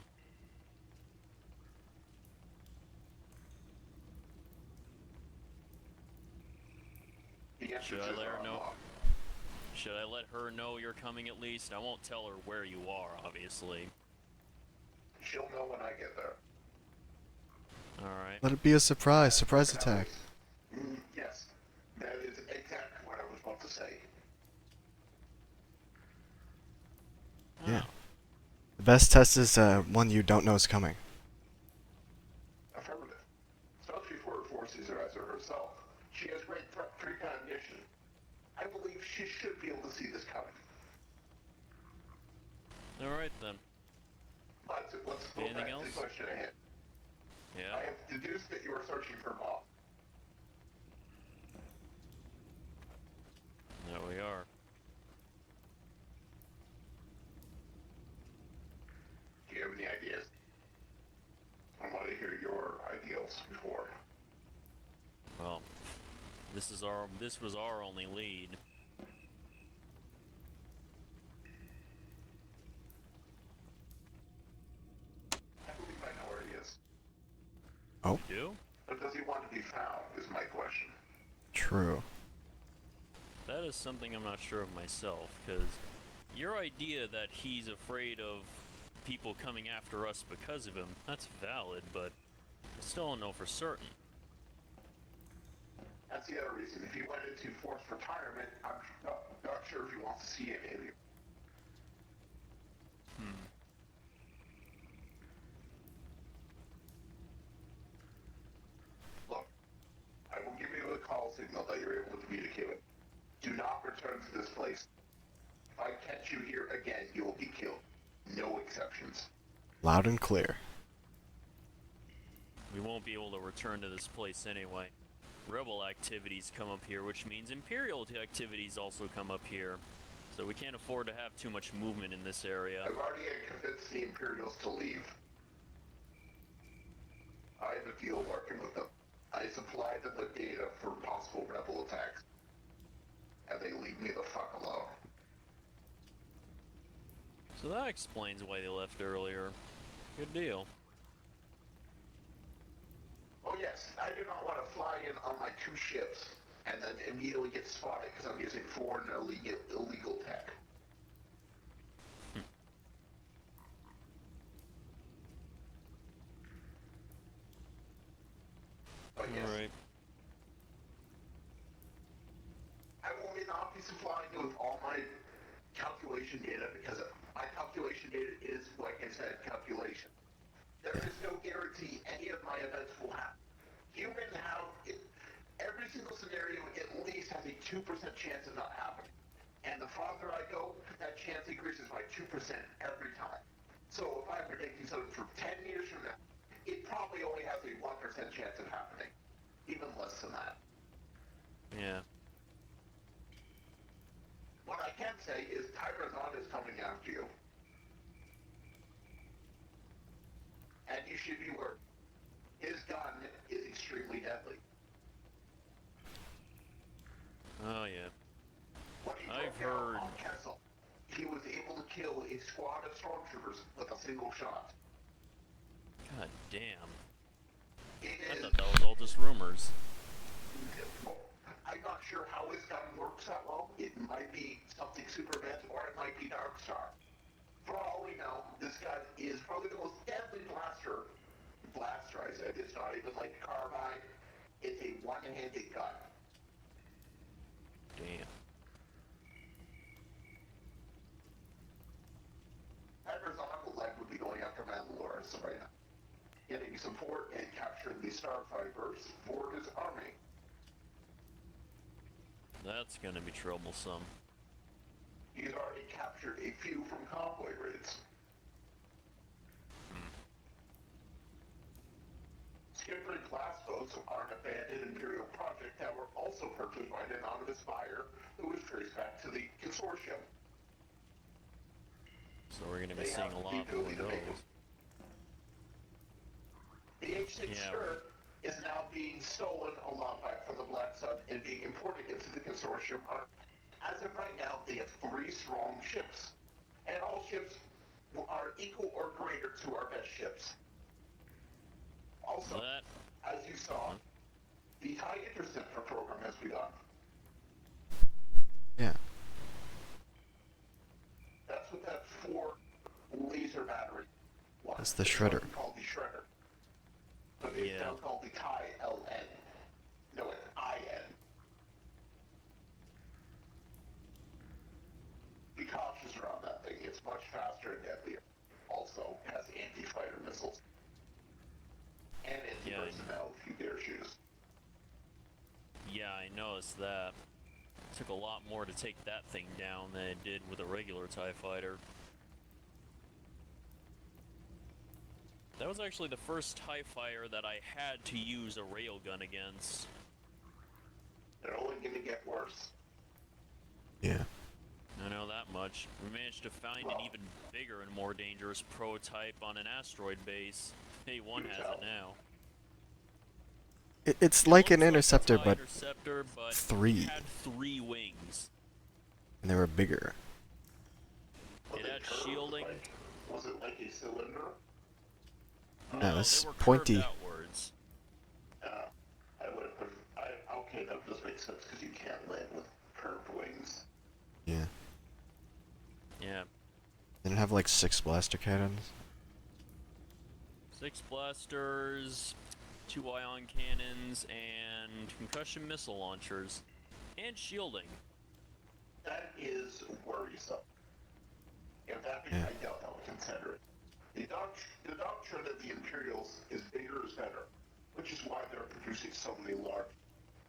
The Should I entrances let her are know? unlocked. Should I let her know you're coming at least? I won't tell her where you are, obviously. She'll know when I get there. Alright. Let it be a surprise. Surprise attack. Yes. That is exactly what I was about to say. Yeah. The best test is one you don't know is coming. Affirmative. Especially for her forces or as herself. She has great precognition. I believe she should be able to see this coming. Alright then. Let's go Anything back to else? the question at hand. Yeah. I have deduced that you are searching for Bob. There we are. Do you have any ideas? I want to hear your ideals before. Well, this was our only lead. I believe I know where he is. Oh, You do? But does he want to be found, is my question. true. That is something I'm not sure of myself, because your idea that he's afraid of people coming after us because of him, that's valid, but I still don't know for certain. That's the other reason. If he went into forced retirement, I'm not sure if he wants to see any of you. Look, I will give you a call signal that you're able to communicate with. Do not return to this place. If I catch you here again, you will be killed. No exceptions. Loud and clear. We won't be able to return to this place anyway. Rebel activities come up here, which means Imperial activities also come up here. So we can't afford to have too much movement in this area. I've already convinced the Imperials to leave. I have a deal working with them. I supplied them with data for possible rebel attacks. And they leave me the fuck alone. So that explains why they left earlier. Good deal. Oh yes, I do not want to fly in on my 2 ships and then immediately get spotted because I'm using foreign illegal tech. But yes, Alright. I will not be supplying you with all my calculation data because my calculation data is, like I said, calculation. There is no guarantee any of my events will happen. Human have every single scenario at least has a 2% chance of not happening. And the farther I go, that chance increases by 2% every time. So if I'm predicting something from 10 years from now, it probably only has a 1% chance of happening. Even less than that. Yeah. What I can say is Tyrazon is coming after you. And you should be worried. His gun is extremely deadly. Oh yeah. When he I've broke down heard- on Kessel, he was able to kill a squad of stormtroopers with a single shot. God damn. It I is. thought that was all just rumors. I'm not sure how his gun works that well. It might be something super advanced, or it might be Dark Star. For all we know, this gun is probably the most deadly blaster. Blaster, I said. It's not even like a carbine. It's a one-handed gun. Damn. Tyrazon would be going after Mandalore right now. Getting support and capturing the Starfighters for his army. That's gonna be troublesome. He's already captured a few from convoy raids. Skipper class boats are an abandoned Imperial project that were also purchased by an anonymous buyer who was traced back to the consortium. So we're gonna be They seeing have a the lot more ability of to make those. The H6 Yeah. Stern is now being stolen a lot by from the Black Sun and being imported into the consortium. As of right now, they have 3 strong ships, and all ships are equal or greater to our best ships. Also, That as you saw, the TIE Interceptor program has begun. Yeah. That's what that 4 laser battery was. That's the It's shredder. what we call the shredder. But it's Yeah. now called the TIE LN. No, it's IN. Be cautious around that thing. It's much faster and deadlier. Also has anti-fighter missiles. And anti-personnel if you dare shoot us. Yeah, I noticed that. It took a lot more to take that thing down than it did with a regular TIE fighter. That was actually the first TIE fighter that I had to use a railgun against. They're only going to get worse. Yeah. I know that much. We managed to find an even bigger and more dangerous prototype on an asteroid base. A1 has it now. It's like an Looks interceptor, a TIE but interceptor, but 3. it had 3 wings. and they were bigger. Was It had curved? shielding. Was it like a cylinder? No, it's they were pointy. curved outwards. I would have okay, that does make sense because you can't land with curved wings. Yeah. Yeah. Didn't it have like 6 blaster cannons? 6 blasters. 2 ion cannons, and concussion missile launchers, and shielding. That is worrisome. If that be, Yeah. I doubt I would consider it. The doctrine of the Imperials is bigger is better, which is why they're producing so many large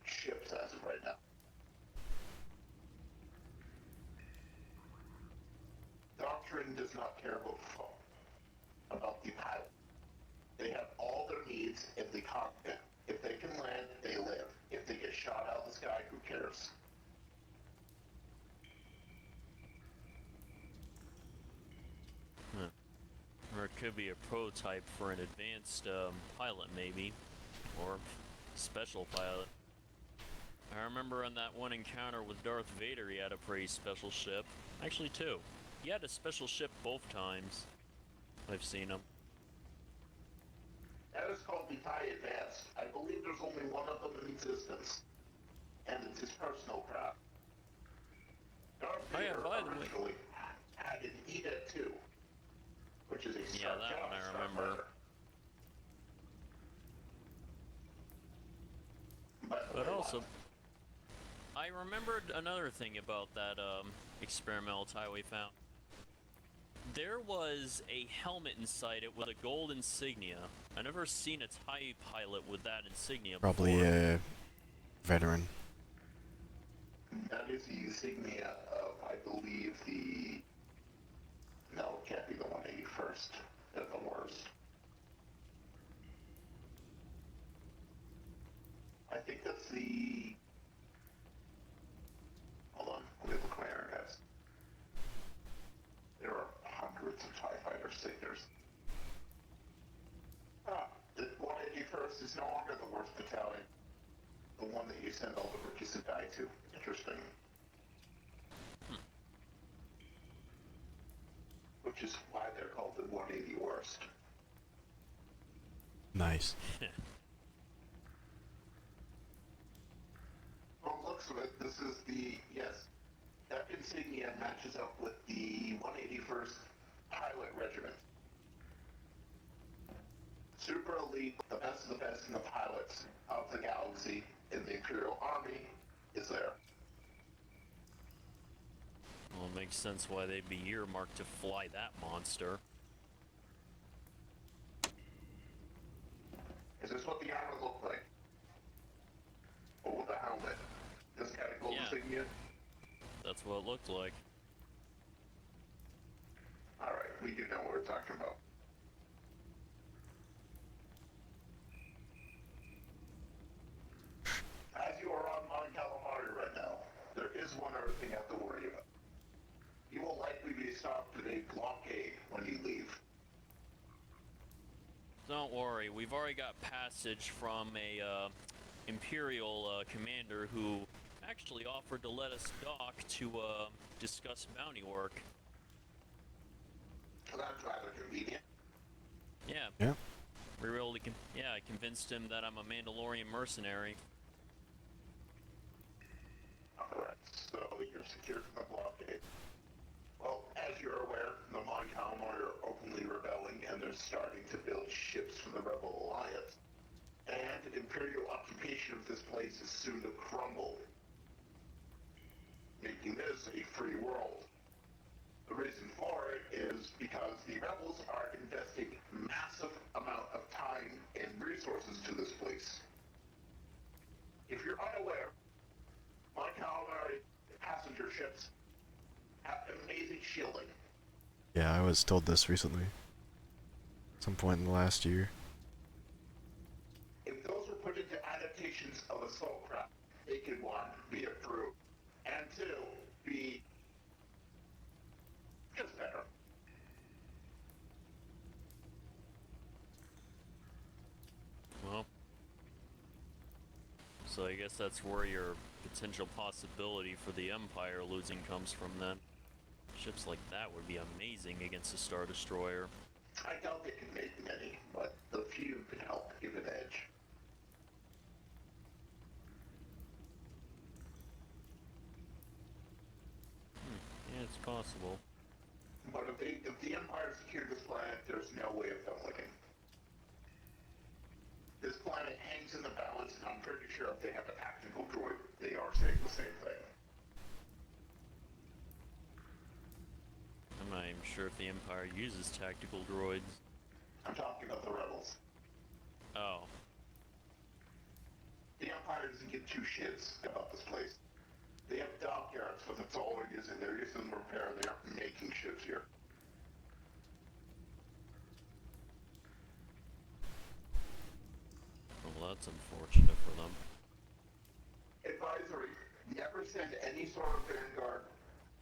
ships as of right now. Doctrine does not care about the pilot. They have all their needs in the cockpit. If they can land, they live. If they get shot out of the sky, who cares? Or it could be a prototype for an advanced pilot, maybe. Or special pilot. I remember on that one encounter with Darth Vader, he had a pretty special ship. Actually, 2. He had a special ship both times. I've seen him. That is called the TIE Advanced. I believe there's only one of them in existence. And it's his personal craft. Darth Oh, yeah, Vader by the way. originally had an Edit 2, which is a Yeah, that one I remember. But also, I remembered another thing about that experimental TIE we found. There was a helmet inside it with a gold insignia. I never seen a TIE pilot with that insignia Probably before. a veteran. That is the insignia of, I believe, the... No, it can't be the 181st. They're the worst. I think that's the... Hold on, let me look at my archives. There are hundreds of TIE Fighter stickers. The 181st is no longer the worst battalion. The one that you send all the rookies to die to. Interesting. Which is why they're called the 180 worst. Nice. From the looks of it, this is the, yes, that insignia matches up with the 181st Pilot Regiment. Super elite, the best of the best in the pilots of the galaxy in the Imperial Army is there. Well, it makes sense why they'd be earmarked to fly that monster. Is this what the armor looked like? Or with the helmet? This kind of gold Yeah. insignia? That's what it looked like. Alright, we do know what we're talking about. As you are on Mon Calamari right now, there is one other thing you have to worry about. You will likely be stopped at a blockade when you leave. Don't worry, we've already got passage from a Imperial commander who actually offered to let us dock to discuss bounty work. So that's rather convenient. Yeah, Yeah. we really I convinced him that I'm a Mandalorian mercenary. Alright, so you're secured from the blockade. Well, as you're aware, the Mon Calamari are openly rebelling and they're starting to build ships for the Rebel Alliance. And Imperial occupation of this place is soon to crumble, making this a free world. The reason for it is because the rebels are investing massive amount of time and resources to this place. If you're unaware, Mon Calamari passenger ships have amazing shielding. Yeah, I was told this recently. Some point in the last year. If those were put into adaptations of assault craft, they could, one, be approved, and two, be just better. Well, so I guess that's where your potential possibility for the Empire losing comes from then. Ships like that would be amazing against a Star Destroyer. I doubt they can make many, but the few can help give an edge. Yeah, it's possible. But if the Empire secured this planet, there's no way of them winning. This planet hangs in the balance, and I'm pretty sure if they have a tactical droid, they are saying the same thing. I'm not even sure if the Empire uses tactical droids. I'm talking about the rebels. Oh. The Empire doesn't give two shits about this place. They have dockyards, but that's all they're using. They're using them to repair. They aren't making ships here. Well, that's unfortunate for them. Advisory: never send any sort of Vanguard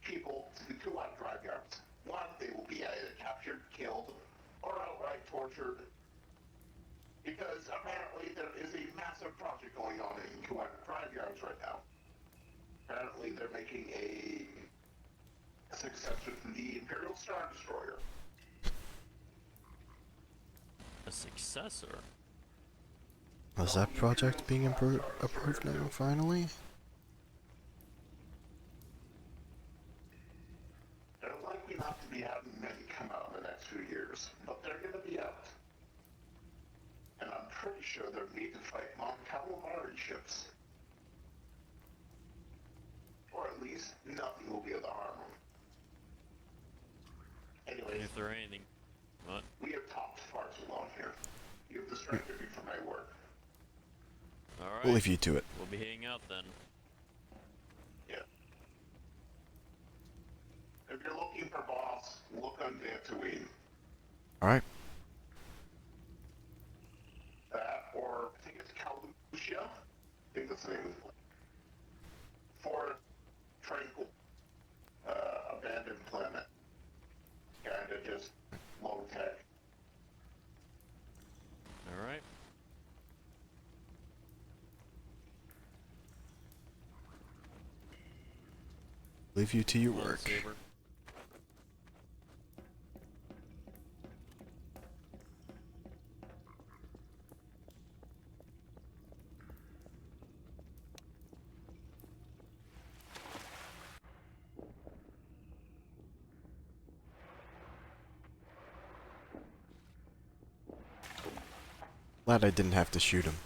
people to the two drive yards. One, they will be either captured, killed, or outright tortured. Because apparently there is a massive project going on in Kuwait drive yards right now. Apparently they're making a successor to the Imperial Star Destroyer. A successor? Was that project being approved now, finally? They're likely not to be having many come out in the next few years, but they're going to be out. And I'm pretty sure they're made to fight non-calamari ships. Or at least nothing will be able to harm them. Anyways, If there anything... What? we have talked far too long here. You've distracted me from my work. Alright. We'll leave you to it. We'll be heading out then. Yeah. If you're looking for boss, look on Tatooine. Alright. That, or I think it's Kalusha. I think that's the name of it. For tranquil, abandoned planet. Kinda just low tech. Alright. Leave you to your Come on, work. Saber. Glad I didn't have to shoot him.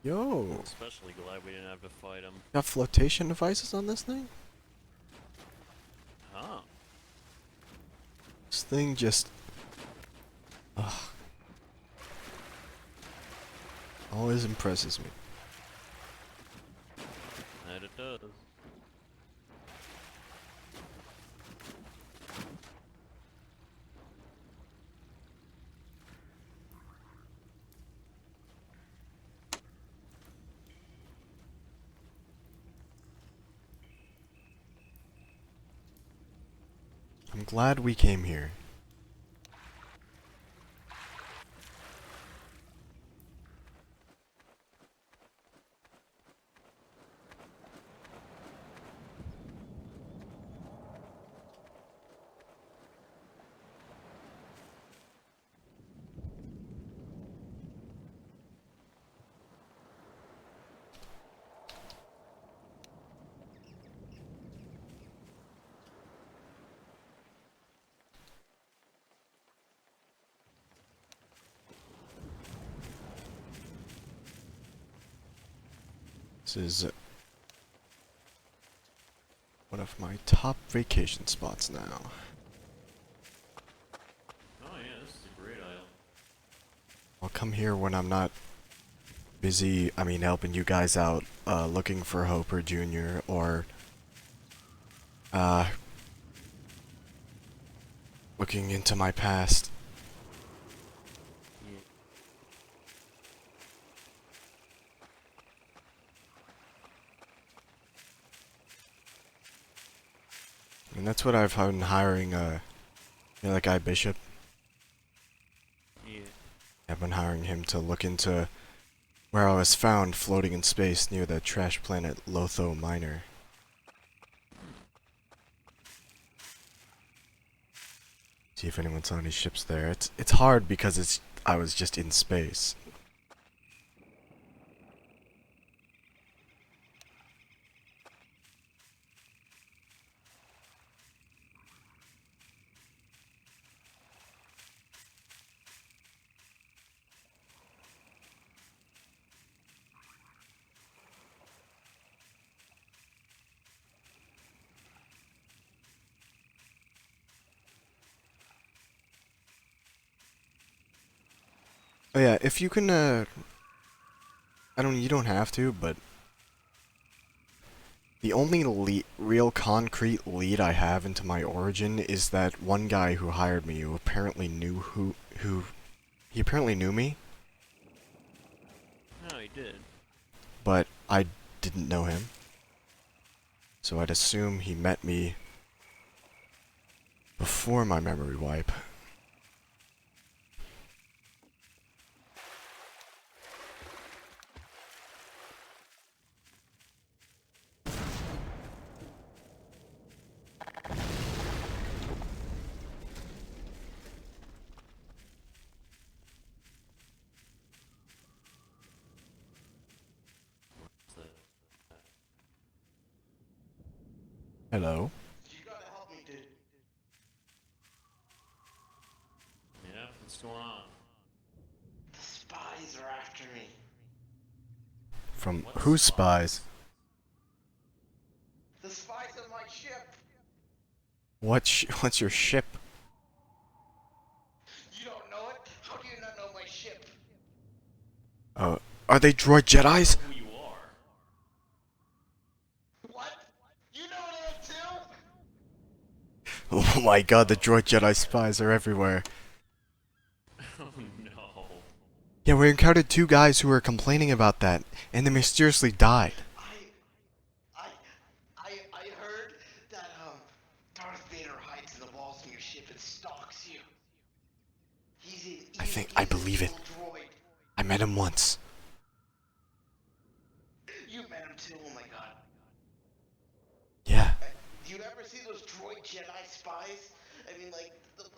Yo! Especially glad we didn't have to fight him. Got flotation devices on this thing? Huh. This thing just... Ugh. Always impresses me. That it does. I'm glad we came here. This is one of my top vacation spots now. Oh yeah, this is a great isle. I'll come here when I'm not busy, helping you guys out, looking for Hopper Jr. or, looking into my past. Yeah. And that's what I've been hiring, that guy Bishop. Yeah. I've been hiring him to look into where I was found floating in space near the trash planet Lotho Minor. See if anyone's on any ships there. It's hard because I was just in space. Oh yeah, if you can, I don't. You don't have to, but the only real concrete lead I have into my origin is that one guy who hired me, who apparently knew he apparently knew me, Oh, he did. but I didn't know him. So I'd assume he met me before my memory wipe. So, Hello. You gotta help me, dude. yeah, what's going on? The spies are after me. From What whose spies? The spies on my ship. What's your ship? You don't know it? How do you not know my ship? Are they droid Jedis? Who you are? What? You know that too? Oh my god, the droid Jedi spies are everywhere. Oh no. Yeah, we encountered two guys who were complaining about that, and they mysteriously died. I heard that Darth Vader hides in the walls of your ship and stalks you. I believe it. Evil droid. I met him once. You met him too. Oh my god. Yeah. Do you ever see those droid Jedi spies? I mean, like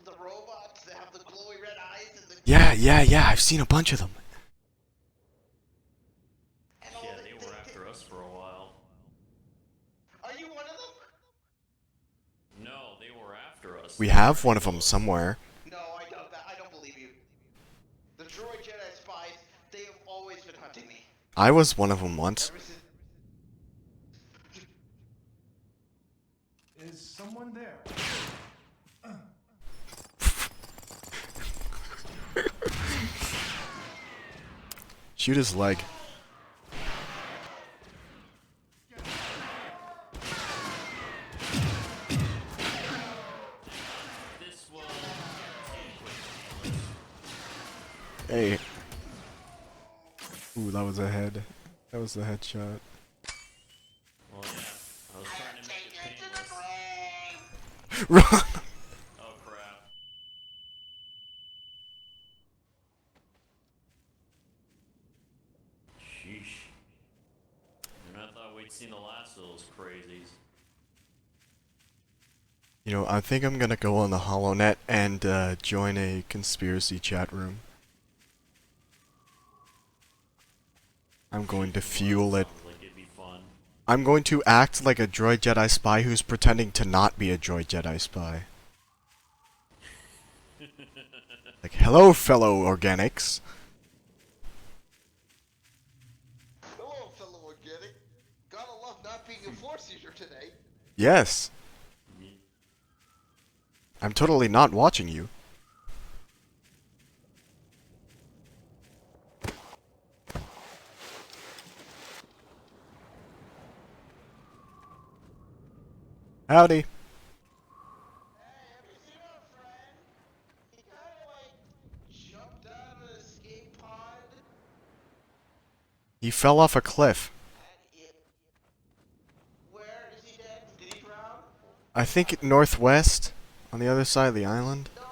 the robots that have the glowy red eyes and the Yeah, I've seen a bunch of them. and all Yeah, the, they were after us for a while. Are you one of them? No, they were after us. We have one of them somewhere. No, I don't. I don't believe you. The droid Jedi spies, they have always been hunting me. I was one of them once. Ever since. Is someone there? Shoot his leg. This will Hey. Ooh, that was a head. That was the headshot. Well, yeah. I was trying to make it painless. Run! Oh crap. Sheesh. And I thought we'd seen the last of those crazies. You know, I think I'm gonna go on the HoloNet and join a conspiracy chat room. I'm going to fuel it. Sounds like it'd be fun. I'm going to act like a droid Jedi spy who's pretending to not be a droid Jedi spy. Like, hello, fellow organics. Hello, fellow organic. Gotta love not being a force user today. Yes. I'm totally not watching you. Howdy. Hey, have you seen our friend? He kinda like jumped out of an escape pod. He fell off a cliff. And it. Where is he dead? Did he drown? I think northwest, on the other side of the island. No.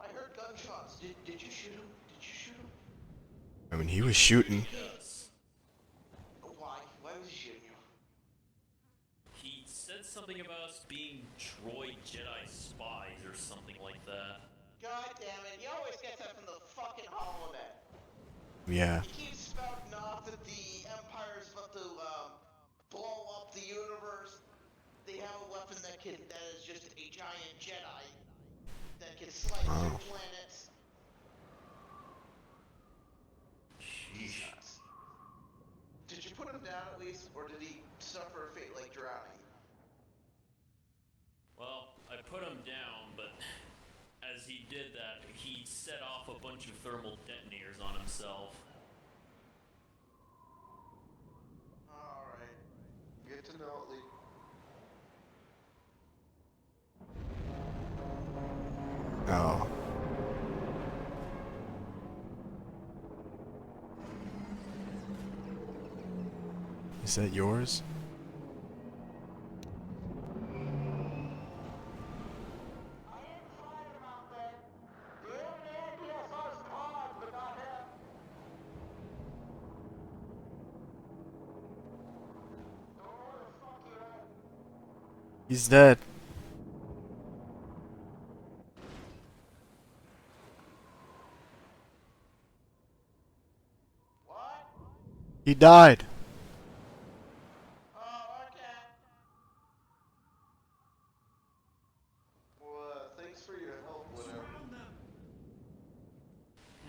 I heard gunshots. Did you shoot him? Did you shoot him? I mean, he was shooting. Yes. Why? Why was he shooting you? He said something about us being droid Jedi spies or something like that. God damn it! He always gets that from the fucking HoloNet. Yeah. He keeps spouting off that the Empire's about to blow up the universe. They have a weapon that is just a giant Jedi that can slice through planets. Sheesh. Did you put him down at least, or did he suffer a fate like drowning? Well, I put him down, but as as he did that, he set off a bunch of thermal detonators on himself. Alright. Good to know at least. Oh. Is that yours? He's dead. What? He died. Oh, okay. Well, thanks for your help, whatever.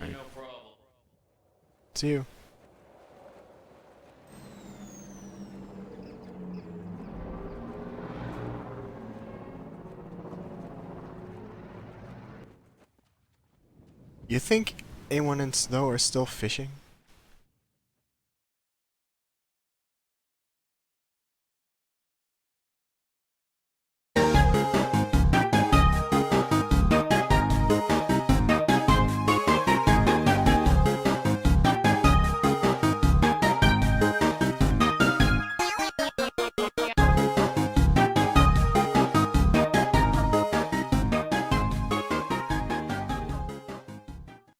Right. No problem. It's you. You think anyone in Snow are still fishing?